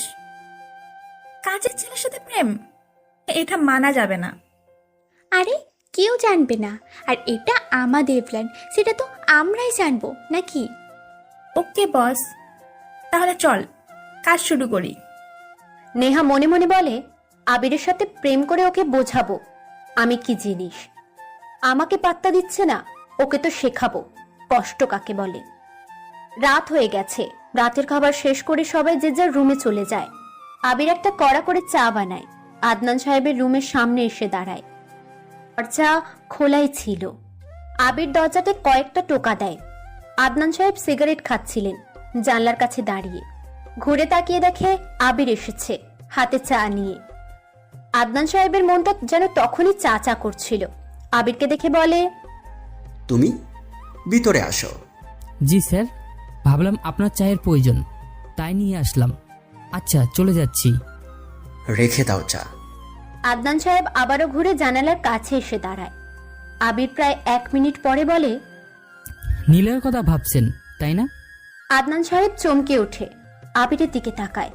কাজের ছেলের সাথে প্রেম? এটা মানা যাবে না। আরে কেউ জানবে না, আর এটা আমাদের প্ল্যান, সেটা তো আমরাই জানবো নাকি? ওকে বস, তাহলে চল কাজ শুরু করি। নেহা মনে মনে বলে, আবিরের সাথে প্রেম করে ওকে বোঝাবো আমি কি জিনিস। আমাকে পাত্তা দিচ্ছে না, ওকে তো শেখাবো কষ্ট কাকে বলে। রাত হয়ে গেছে। রাতের খাবার শেষ করে সবাই যে যার রুমে চলে যায়। আবির একটা কড়া করে চা বানায়। আদনান সাহেবের রুমের সামনে এসে দাঁড়ায়। দরজা খোলাই ছিল। আবির দরজাতে কয়েকটা টোকা দেয়। আদনান সাহেব সিগারেট খাচ্ছিলেন জানলার কাছে দাঁড়িয়ে। ঘুরে তাকিয়ে দেখে আবির এসেছে হাতে চা নিয়ে। আদনান সাহেবের মনটা যেন তখনই চা চা করছিল। আবিরকে দেখে বলে, তুমি ভিতরে আসো। জি স্যার, ভাবলাম আপনার চায়ের প্রয়োজন, তাই নিয়ে আসলাম। আচ্ছা চলে যাচ্ছি। রেখে দাও চা। আদনান সাহেব আবারও ঘুরে জানালার কাছে এসে দাঁড়ায়। আবির প্রায় 1 মিনিট পরে বলে, নীলয়ের কথা ভাবছেন তাই না? আদনান সাহেব চমকে ওঠে, আবিরের দিকে তাকায়।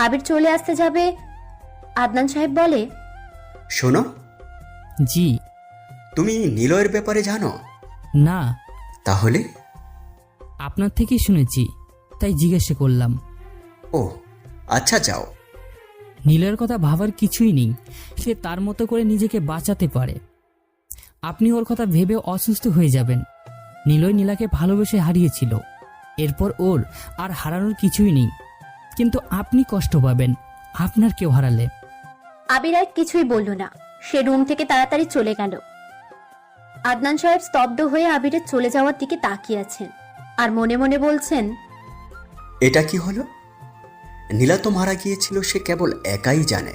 আবির চলে আসতে যাবে, আদনান সাহেব বলে, শোনো, জি। তুমি নিলয়ের ব্যাপারে জানো? না। তাহলে? আপনার থেকেই শুনেছি, তাই জিজ্ঞাসা করলাম। ও আচ্ছা, যাও। নীলয়ের কথা ভাবার কিছুই নেই, সে তার মতো করে নিজেকে বাঁচাতে পারে। আপনি ওর কথা ভেবে অসুস্থ হয়ে যাবেন। নীলয় নীলাকে ভালোবেসে হারিয়েছিল, এরপর ওর আর হারানোর কিছুই নেই। কিন্তু আপনি কষ্ট পাবেন আপনার কেউ হারালে। আবির আর কিছুই বলল না, সে রুম থেকে তাড়াতাড়ি চলে গেল। আদনান সাহেব স্তব্ধ হয়ে আবিরের চলে যাওয়ার দিকে তাকিয়ে আছেন আর মনে মনে বলছেন, এটা কি হলো? নীলা তো মারা গিয়েছিল, সে কেবল একাই জানে,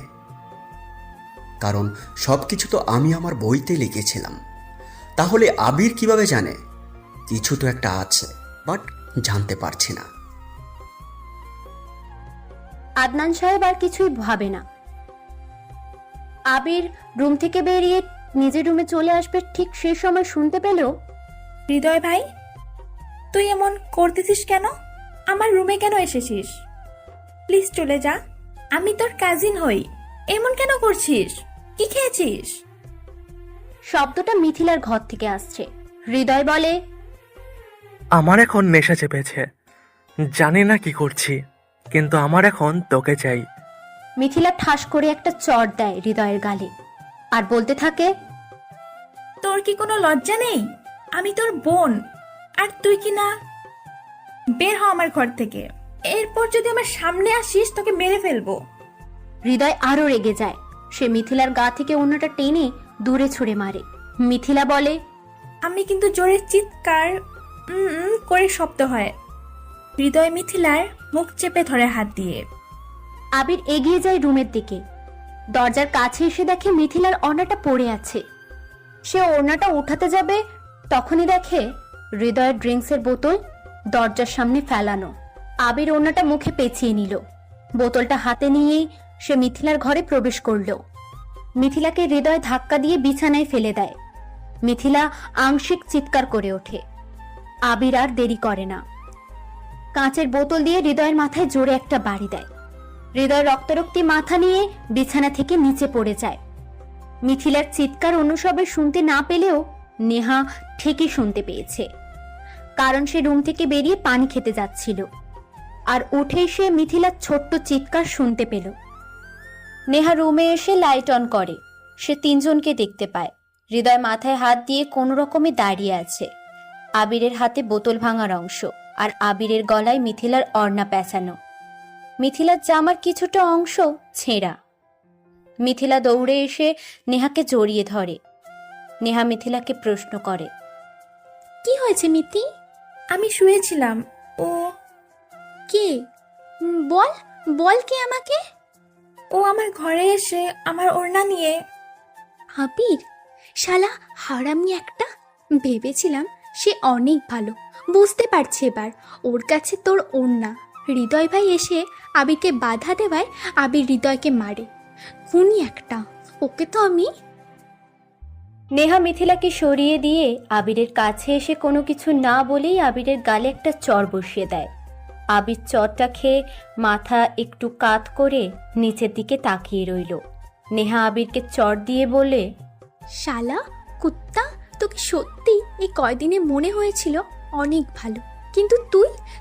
কারণ সবকিছু তো আমি আমার বইতে লিখেছিলাম। তাহলে আবির কিভাবে জানে? কিছু তো একটা আছে, বাট জানতে পারছি না। আদনান সাহেব আর কিছুই ভাবে না। আবির রুম থেকে বেরিয়ে নিজের রুমে চলে আসবে, ঠিক সেই সময় শুনতে পেল, হৃদয় ভাই, তুই এমন করতেছিস কেন? আমার রুমে কেন এসেছিস? প্লিজ চলে যা, আমি তোর কাজিন হই। এমন কেন করছিস? কি খেয়েছিস? শব্দটা মিথিলার ঘর থেকে আসছে। হৃদয় বলে, আমার এখন নেশা চেপেছে, জানি না কি করছি, কিন্তু আমার এখন তোকে চাই। মিথিলা ঠাস করে একটা চড় দেয় হৃদয়ের গালে আর বলতে থাকে, তোর কি কোনো লজ্জা নেই? আমি তোর বোন, আর তুই কি না? বের হ আমার ঘর থেকে, এরপর যদি আমার সামনে আসিস তোকে মেরে ফেলবো। হৃদয় আরো রেগে যায়, সে মিথিলার গা থেকে অন্যটা টেনে দূরে ছুঁড়ে মারে। মিথিলা বলে, আমি কিন্তু জোরে চিৎকার করে শব্দ হয়। হৃদয় মিথিলার মুখ চেপে ধরে হাত দিয়ে। আবির এগিয়ে যায় রুমের দিকে, দরজার কাছে এসে দেখে মিথিলার ওড়নাটা পড়ে আছে। সে ওড়নাটা উঠাতে যাবে, তখনই দেখে হৃদয়ের ড্রিঙ্কসের বোতল দরজার সামনে ফেলানো। আবির ওড়নাটা মুখে পেঁচিয়ে নিল, বোতলটা হাতে নিয়েই সে মিথিলার ঘরে প্রবেশ করল। মিথিলাকে হৃদয় ধাক্কা দিয়ে বিছানায় ফেলে দেয়। মিথিলা আংশিক চিৎকার করে ওঠে। আবির আর দেরি করে না, কাঁচের বোতল দিয়ে হৃদয়ের মাথায় জোরে একটা বাড়ি দেয়। হৃদয় রক্তারক্তি মাথা নিয়ে বিছানা থেকে নিচে পড়ে যায়। মিথিলার চিৎকার অন্য সবাই শুনতে না পেলেও নেহা ঠিকই শুনতে পেয়েছে, কারণ সে রুম থেকে বেরিয়ে পানি খেতে যাচ্ছিল। আর উঠেই সে মিথিলার ছোট্ট চিৎকার শুনতে পেল। নেহা রুমে এসে লাইট অন করে, সে 3 জনকে দেখতে পায়। হৃদয় মাথায় হাত দিয়ে কোনো রকমে দাঁড়িয়ে আছে, আবিরের হাতে বোতল ভাঙার অংশ, আর আবিরের গলায় মিথিলার ওড়না পেঁচানো। মিথিলার জামার কিছুটা অংশ ছেঁড়া। মিথিলা দৌড়ে এসে নেহাকে জড়িয়ে ধরে। নেহা মিথিলাকে প্রশ্ন করে, কি হয়েছে মিতি? আমি শুয়েছিলাম। ও কে? বল বল, কে আমাকে? ও আমার ঘরে এসে আমার ওড়না নিয়ে। আবির, শালা হারামি একটা। ভেবেছিলাম সে অনেক ভালো, বুঝতে পারছি এবার ওর কাছে তোর ওড়না। হৃদয় ভাই এসে আবিরকে বাধা দেওয়ায় আবির হৃদয়কে মারে। খুনি একটা, ওকে তো আমি। নেহা মিথিলাকে সরিয়ে দিয়ে আবিরের কাছে এসে কোনো কিছু না বলেই আবিরের গালে একটা চড় বসিয়ে দেয়। আবির চড়টা খেয়ে মাথা একটু কাত করে নিচের দিকে তাকিয়ে রইল। নেহা আবিরকে চড় দিয়ে বলে, শালা কুত্তা, তোকে সত্যি এই কয়দিনে মনে হয়েছিল অনেক ভালো, কিন্তু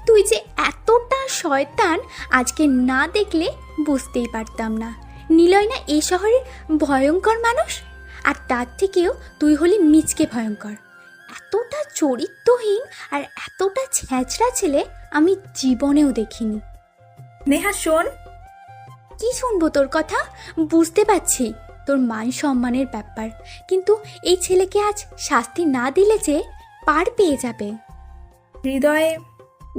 তুই যে এতটা শয়তান আজকে না দেখলে বুঝতেই পারতাম না। নিলয় না এই শহরের ভয়ঙ্কর মানুষ, আর তার থেকেও তুই হলি মিচকে ভয়ঙ্কর। এতটা চরিত্রহীন আর এতটা ছ্যাঁচড়া ছেলে আমি জীবনেও দেখিনি। নেহা শোন। কি শুনবো তোর কথা? বুঝতে পারছি তোর মান সম্মানের ব্যাপার, কিন্তু এই ছেলেকে আজ শাস্তি না দিলে যে পার পেয়ে যাবে। হৃদয়,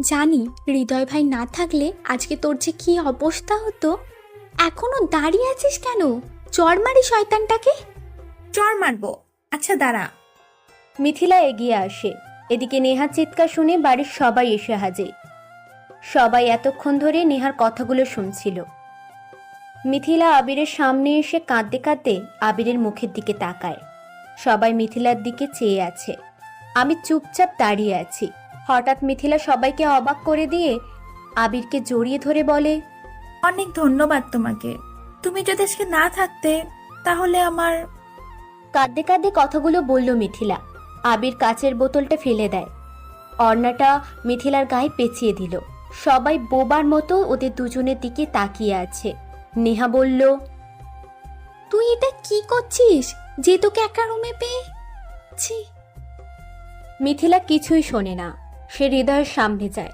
জানি হৃদয় ভাই না থাকলে আজকে তোর যে কি অবস্থা হতো। এখনো দাঁড়িয়ে আছিস কেন? চড় মারি শয়তানটাকে। চড় মারবো, আচ্ছা দাঁড়া। মিথিলা এগিয়ে আসে। এদিকে নেহার চিৎকার শুনে বাড়ির সবাই এসে হাজির। সবাই এতক্ষণ ধরে নেহার কথাগুলো শুনছিল। মিথিলা আবিরের সামনে এসে কাঁদতে কাঁদতে আবিরের মুখের দিকে তাকায়। সবাই মিথিলার দিকে চেয়ে আছে। আমি চুপচাপ দাঁড়িয়ে আছি। হঠাৎ মিথিলা সবাইকে অবাক করে দিয়ে আবিরকে জড়িয়ে ধরে বলে, অনেক ধন্যবাদ তোমাকে। তুমি যদি আজকে না থাকতে তাহলে আমার। কাঁদতে কাঁদতে কথাগুলো বলল মিথিলা। আবির কাচের বোতলটা ফেলে দেয়, অর্ণাটা মিথিলার গায়ে পেঁচিয়ে দিল। সবাই বোবার মতো ওদের দুজনের দিকে তাকিয়ে আছে। নেহা বলল, তুই এটা কি করছিস যে তোকে একা রুমে পেয়েছি? মিথিলা কিছুই শোনে না। সে হৃদয়ের সামনে যায়।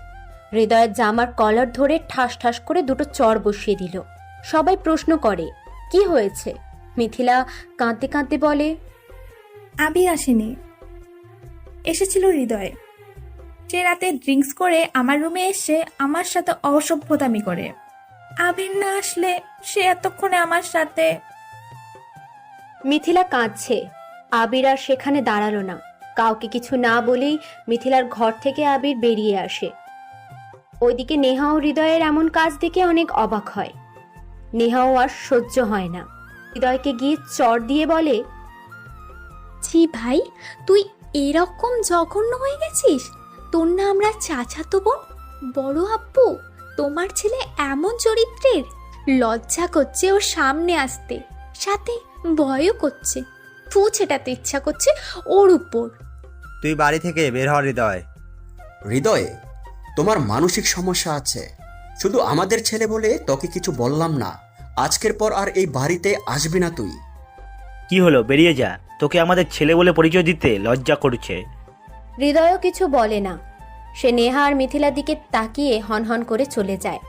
হৃদয়ের জামার কলার ধরে ঠাস ঠাস করে দুটো চড় বসিয়ে দিল। সবাই প্রশ্ন করে, কি হয়েছে? মিথিলা কাঁদতে কাঁদতে বলে, আবির আসেনি, এসেছিল হৃদয়। সে রাতে ড্রিঙ্কস করে আমার রুমে এসে আমার সাথে অসভ্যতামি করে। আবির না আসলে সে এতক্ষণে আমার সাথে। মিথিলা কাঁদছে। আবির আর সেখানে দাঁড়ালো না। কাউকে কিছু না বলেই মিথিলার ঘর থেকে আবির বেরিয়ে আসে। ওইদিকে নেহা ও হৃদয়ের এমন কাজ দেখে অনেক অবাক হয়। নেহাও আর সহ্য হয় না। হৃদয়কে গিয়ে চড় দিয়ে বলে, ছি ভাই, তুই এরকম জঘন্য হয়ে গেছিস? তোর না আমরা চাচাতো বোন, বড় আব্বু, তোমার ছেলে এমন চরিত্রের? লজ্জা করছে ওর সামনে আসতে, সাথে ভয়ও করছে। ফু ছেটাতে ইচ্ছা করছে ওর উপর। তুই বাড়ি থেকে বের হ হৃদয়। হৃদয়ে, তোমার মানসিক সমস্যা আছে। শুধু আমাদের ছেলে বলে তোকে কিছু বললাম না। আজকের পর আর এই বাড়িতে আসবি না তুই। কি হলো, বেরিয়ে যা। তোকে আমাদের ছেলে বলে পরিচয় দিতে লজ্জা করছে। হৃদয়ও কিছু বলে না। সে নেহা আর মিথিলার দিকে তাকিয়ে হনহন করে চলে যায়।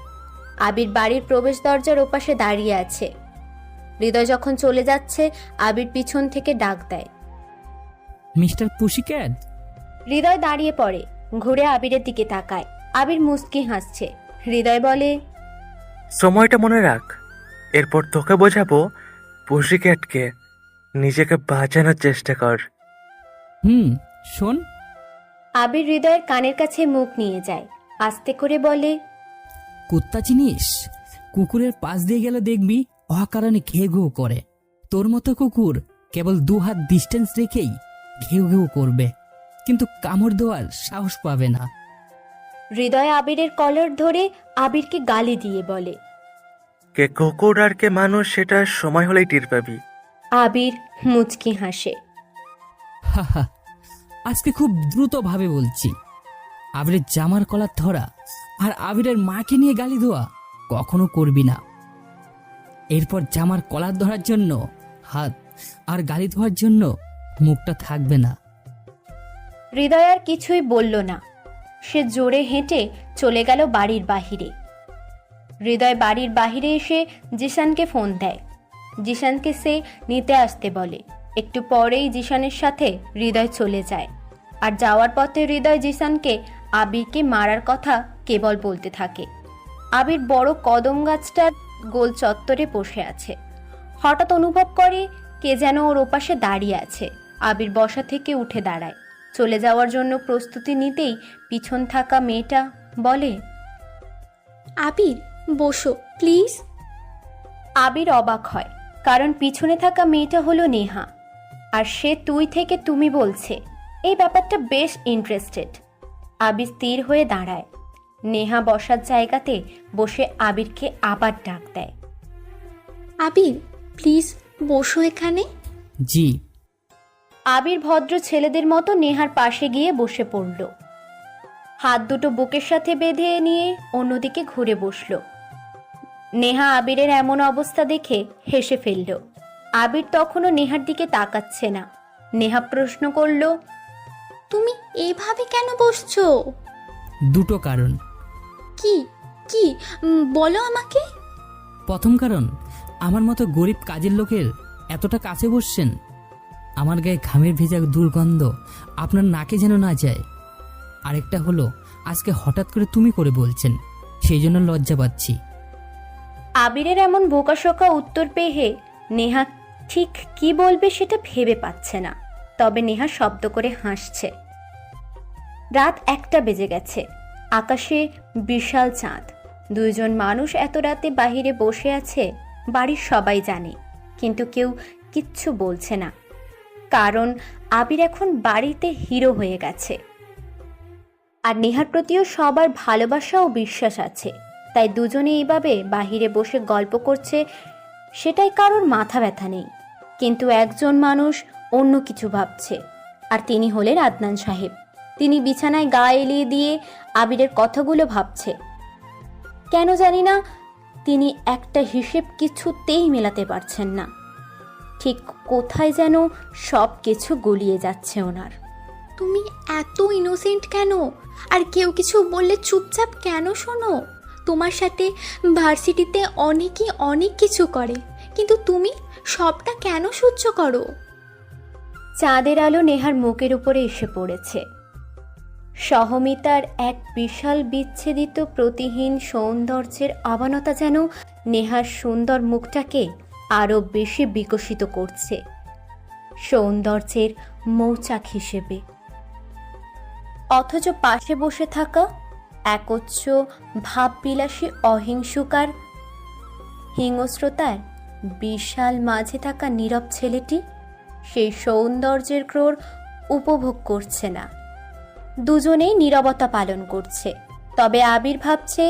আবির বাড়ির প্রবেশ দরজার ওপাশে দাঁড়িয়ে আছে। হৃদয় যখন চলে যাচ্ছে, আবির পিছন থেকে ডাক দেয়, মিস্টার পুশিক্যাট। হৃদয় দাঁড়িয়ে পড়ে, ঘুরে আবিরের দিকে তাকায়। আবির মুচকি হাসছে। হৃদয় বলে, সময়টা মনে রাখ, এরপর তোকে বোঝাবো পুশিক্যাটকে। নিজেকে বাঁচানোর চেষ্টা কর। শোন। আবির হৃদয়ের কানের কাছে মুখ নিয়ে যায়। আস্তে করে বলে, কুত্তা চিনিস? কুকুরের পাশ দিয়ে গেলে দেখবি অকারণে ঘেউ ঘেউ করে। তোর মতো কুকুর কেবল 2 হাত ডিস্টেন্স রেখেই ঘেউ ঘেউ করবে, কিন্তু কামড় দেওয়ার সাহস পাবে না। হৃদয় আবিরের কলার ধরে আবিরকে গালি দিয়ে বলে, কে কুকুর আর কে মানুষ সেটা সময় হলেই টের পাবি। আবির মুচকি হাসে। হাহা, আজকে খুব দ্রুত ভাবে বলছি। আবিরের জামার কলার ধরা আর আবিরের মাকে নিয়ে গালি দেওয়া কখনো করবি না। এরপর জামার কলার ধরার জন্য হাত আর গালি ধোয়ার জন্য মুখটা থাকবে না। হৃদয় আর কিছুই বলল না। সে জোরে হেঁটে চলে গেল বাড়ির বাহিরে। হৃদয় বাড়ির বাহিরে এসে জিশানকে ফোন দেয়। জিশানকে সে নিতে আসতে বলে। একটু পরেই জিশানের সাথে হৃদয় চলে যায়। আর যাওয়ার পথে হৃদয় জিশানকে আবিরকে মারার কথা কেবল বলতে থাকে। আবির বড় কদম গাছটার গোল চত্বরে বসে আছে। হঠাৎ অনুভব করে কে যেন ওর ওপাশে দাঁড়িয়ে আছে। আবির বসা থেকে উঠে দাঁড়ায়। চলে যাওয়ার জন্য প্রস্তুতি নিতেই পিছন থাকা মেয়েটা বলে, আবির বসো প্লিজ। আবির অবাক হয়, কারণ পিছনে থাকা মেয়েটা হলো নেহা। আর সে তুই থেকে তুমি বলছে। এই ব্যাপারটা বেশ ইন্টারেস্টেড। আবির স্থির হয়ে দাঁড়ায়। নেহা বসার জায়গাতে বসে আবিরকে আবার ডাক দেয়, আবির প্লিজ বসো এখানে। জি। আবির ভদ্র ছেলেদের মতো নেহার পাশে গিয়ে বসে পড়ল। হাত দুটো বুকের সাথে বেঁধে নিয়ে অন্যদিকে ঘুরে বসল। নেহা আবিরের এমন অবস্থা দেখে হেসে ফেলল। আবির তখনও নেহার দিকে তাকাচ্ছে না। নেহা প্রশ্ন করল, তুমি এভাবে কেন বসছো? দুটো কারণ। কি কি বলো আমাকে। প্রথম কারণ, আমার মতো গরিব কাজের লোকের এতটা কাছে বসছেন। আমার গায়ে ঘামের ভেজা দুর্গন্ধ আপনার নাকে যেন না যায়। আরেকটা হলো, আজকে হঠাৎ করে তুমি করে বলছেন, সেই জন্য লজ্জা পাচ্ছি। আবিরের এমন বোকাশোকা উত্তর পেয়ে নেহা ঠিক কি বলবে সেটা ভেবে পাচ্ছে না। তবে নেহা শব্দ করে হাসছে। রাত 1টা বেজে গেছে। আকাশে বিশাল চাঁদ। দুইজন মানুষ এত রাতে বাহিরে বসে আছে বাড়ির সবাই জানে, কিন্তু কেউ কিচ্ছু বলছে না, কারণ আবির এখন বাড়িতে হিরো হয়ে গেছে। আর নেহার প্রতিও সবার ভালোবাসা ও বিশ্বাস আছে, তাই দুজনে এইভাবে বাহিরে বসে গল্প করছে, সেটাই কারোর মাথা ব্যথা নেই। কিন্তু একজন মানুষ অন্য কিছু ভাবছে, আর তিনি হলেন আদনান সাহেব। তিনি বিছানায় গা এলিয়ে দিয়ে আবিরের কথাগুলো ভাবছে। কেন জানি না, তিনি একটা হিসেব কিছুতেই মেলাতে পারছেন না। ঠিক কোথায় যেন সব কিছু গুলিয়ে যাচ্ছে ওনার। তুমি এত ইনোসেন্ট কেন? আর কেউ কিছু বললে চুপচাপ কেন শোনো? তোমার সাথে ভার্সিটিতে অনেকেই অনেক কিছু করে, কিন্তু তুমি সবটা কেন সহ্য করো? চাঁদের আলো নেহার মুখের উপরে এসে পড়েছে। সহমিতার এক বিশাল বিচ্ছেদিত প্রতিহীন সৌন্দর্যের আবানতা যেন নেহার সুন্দর মুখটাকে আরো বেশি বিকশিত করছে, সৌন্দর্যের মৌচাক হিসেবে। অথচ পাশে বসে থাকা একচ্ছ ভাববিলাসী অহিংসুকার হিংস্রতার বিশাল মাঝে থাকা নীরব ছেলেটি সেই সৌন্দর্যের ক্রোড় উপভোগ করছে না। দুজনেই নীরবতা পালন করছে। তবে আবির ভাবছে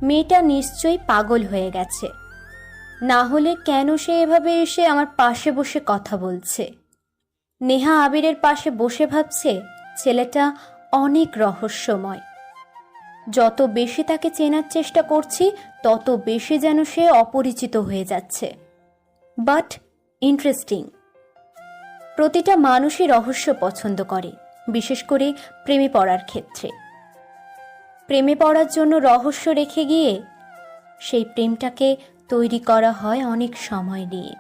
মেয়েটা নিশ্চয়ই পাগল হয়ে গেছে, না হলে কেন সে এভাবে এসে আমার পাশে বসে কথা বলছে। নেহা আবিরের পাশে বসে ভাবছে ছেলেটা অনেক রহস্যময়। যত বেশি তাকে চেনার চেষ্টা করছি, তত বেশি যেন সে অপরিচিত হয়ে যাচ্ছে। But interesting. প্রতিটা মানুষই রহস্য পছন্দ করে, বিশেষ করে প্রেমে পড়ার ক্ষেত্রে। প্রেমে পড়ার জন্য রহস্য রেখে গিয়ে সেই প্রেমটাকে তৈরি করা হয় অনেক সময় নিয়ে।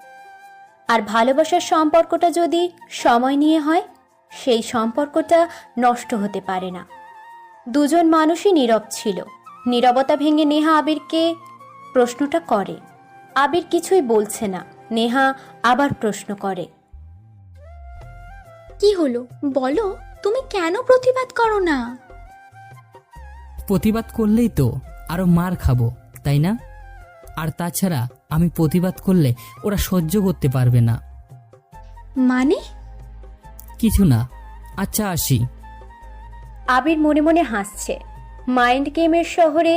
আর ভালোবাসার সম্পর্কটা যদি সময় নিয়ে হয়, সেই সম্পর্কটা নষ্ট হতে পারে না। দুজন মানুষই নীরব ছিল। নীরবতা ভেঙে নেহা আবিরকে প্রশ্নটা করে। আবির কিছুই বলছে না। নেহা আবার প্রশ্ন করে, কি হলো বলো, তুমি কেন প্রতিবাদ করো না? প্রতিবাদ করলেই তো আরো মার খাবো, তাই না? আর তাছাড়া আমি প্রতিবাদ করলে ওরা সহ্য করতে পারবে না। মানে? কিছু না, আচ্ছা আসি। আবির মনে মনে হাসছে। মাইন্ড গেমের শহরে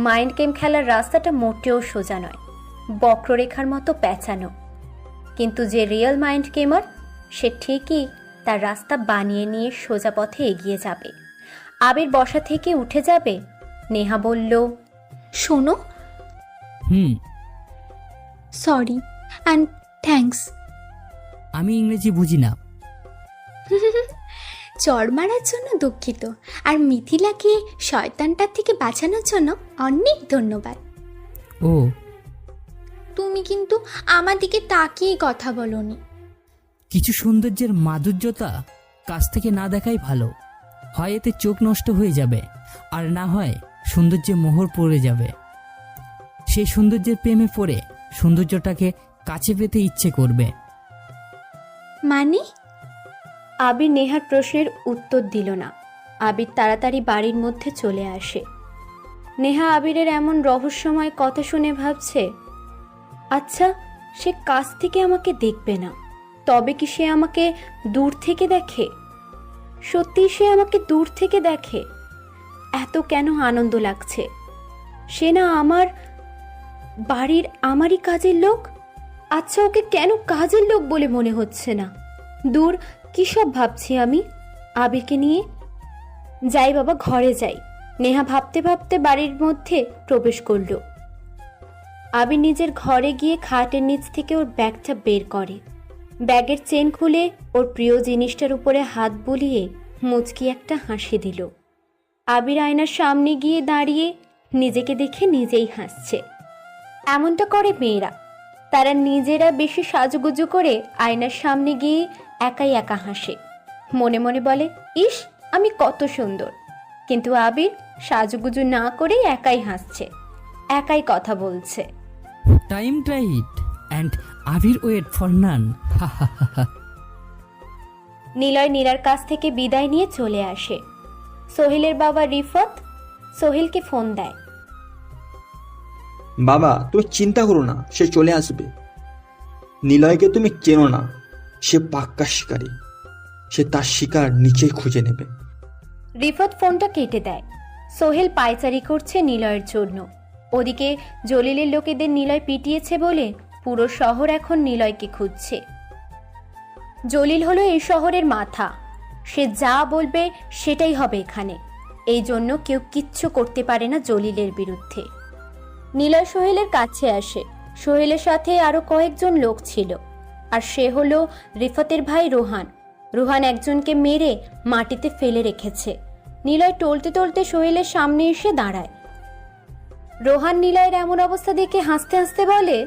মাইন্ড গেম খেলার রাস্তাটা মোটেও সোজা নয়, বক্ররেখার মতো পেঁচানো। কিন্তু যে রিয়েল মাইন্ড গেমার, সে ঠিকই তার রাস্তা বানিয়ে নিয়ে সোজা পথে এগিয়ে যাবে। আবির বসা থেকে উঠে যাবে। নেহা বলল, শোনো, সরি অ্যান্ড থ্যাঙ্কস। আমি ইংরেজি বুঝি না। চড় মারার জন্য দুঃখিত, আর মিথিলাকে শয়তানটার থেকে বাঁচানোর জন্য অনেক ধন্যবাদ। ও, তুমি কিন্তু আমার দিকে তাকিয়ে কথা বলোনি। কিছু সৌন্দর্যের মাধুর্যতা কাছ থেকে না দেখাই ভালো। হয় এতে চোখ নষ্ট হয়ে যাবে, আর না হয় সৌন্দর্যে মোহর পড়ে যাবে। সেই সৌন্দর্যের প্রেমে পড়ে সৌন্দর্যটাকে কাছে পেতে ইচ্ছে করবে। মানে? আবির নেহার প্রশ্নের উত্তর দিল না। আবির তাড়াতাড়ি বাড়ির মধ্যে চলে আসে। নেহা আবিরের এমন রহস্যময় কথা শুনে ভাবছে, আচ্ছা সে কাছ থেকে আমাকে দেখবে না, তবে কি সে আমাকে দূর থেকে দেখে? সত্যি সে আমাকে দূর থেকে দেখে? এত কেন আনন্দ লাগছে? সে না আমার বাড়ির আমারই কাজের লোক? আচ্ছা ওকে কেন কাজের লোক বলে মনে হচ্ছে না? দূর, কী সব ভাবছি আমি আবিরকে নিয়ে। যাই বাবা, ঘরে যাই। নেহা ভাবতে ভাবতে বাড়ির মধ্যে প্রবেশ করল। আবির নিজের ঘরে গিয়ে খাটের নিচ থেকে ওর ব্যাগটা বের করে। ব্যাগের চেন খুলে ওর প্রিয় জিনিসটার উপরে হাত বুলিয়ে মুচকি একটা হাসি দিল। আবির আয়নার সামনে গিয়ে দাঁড়িয়ে নিজেকে দেখে নিজেই হাসছে। এমনটা করে মেয়েরা। তারা নিজেরা বেশি সাজুগুজু করে আয়নার সামনে গিয়ে একাই একা হাসে। মনে মনে বলে, ইস আমি কত সুন্দর। কিন্তু আবির সাজুগুজু না করেই একাই হাসছে, একাই কথা বলছে। Time tight and Abir wait for none. Niloy নীলার কাছ থেকে বিদায় নিয়ে চলে আসে। সোহেলের বাবা রিফাত সোহেলকে ফোন দেয়। বাবা তুমি চিন্তা করো না, সে চলে আসবে। নিলয়কে তুমি চেনো না, সে পাক্কা শিকারী, সে তার শিকার নিচেই খুঁজে নেবে। রিফাত ফোনটা কেটে দেয়। সোহেল পায়চারি করছে নিলয়ের জন্য। ওদিকে জলিলের লোকেদের নিলয় পিটিয়েছে বলে পুরো শহর এখন নিলয়কে খুঁজছে। জলিল হলো এই শহরের মাথা, সে যা বলবে সেটাই হবে এখানে। এই জন্য কেউ কিচ্ছু করতে পারে না জলিলের বিরুদ্ধে। নিলয় সোহেলের কাছে আসে। সোহেলের সাথে আরো কয়েকজন লোক ছিল, আর সে হলো রিফাতের ভাই রোহান। রোহান একজনকে মেরে মাটিতে ফেলে রেখেছে। নিলয় টলতে টলতে সোহেলের সামনে এসে দাঁড়ায়। রোহান নিলয়ের এমন অবস্থা দেখে হাসতে হাসতে বলে,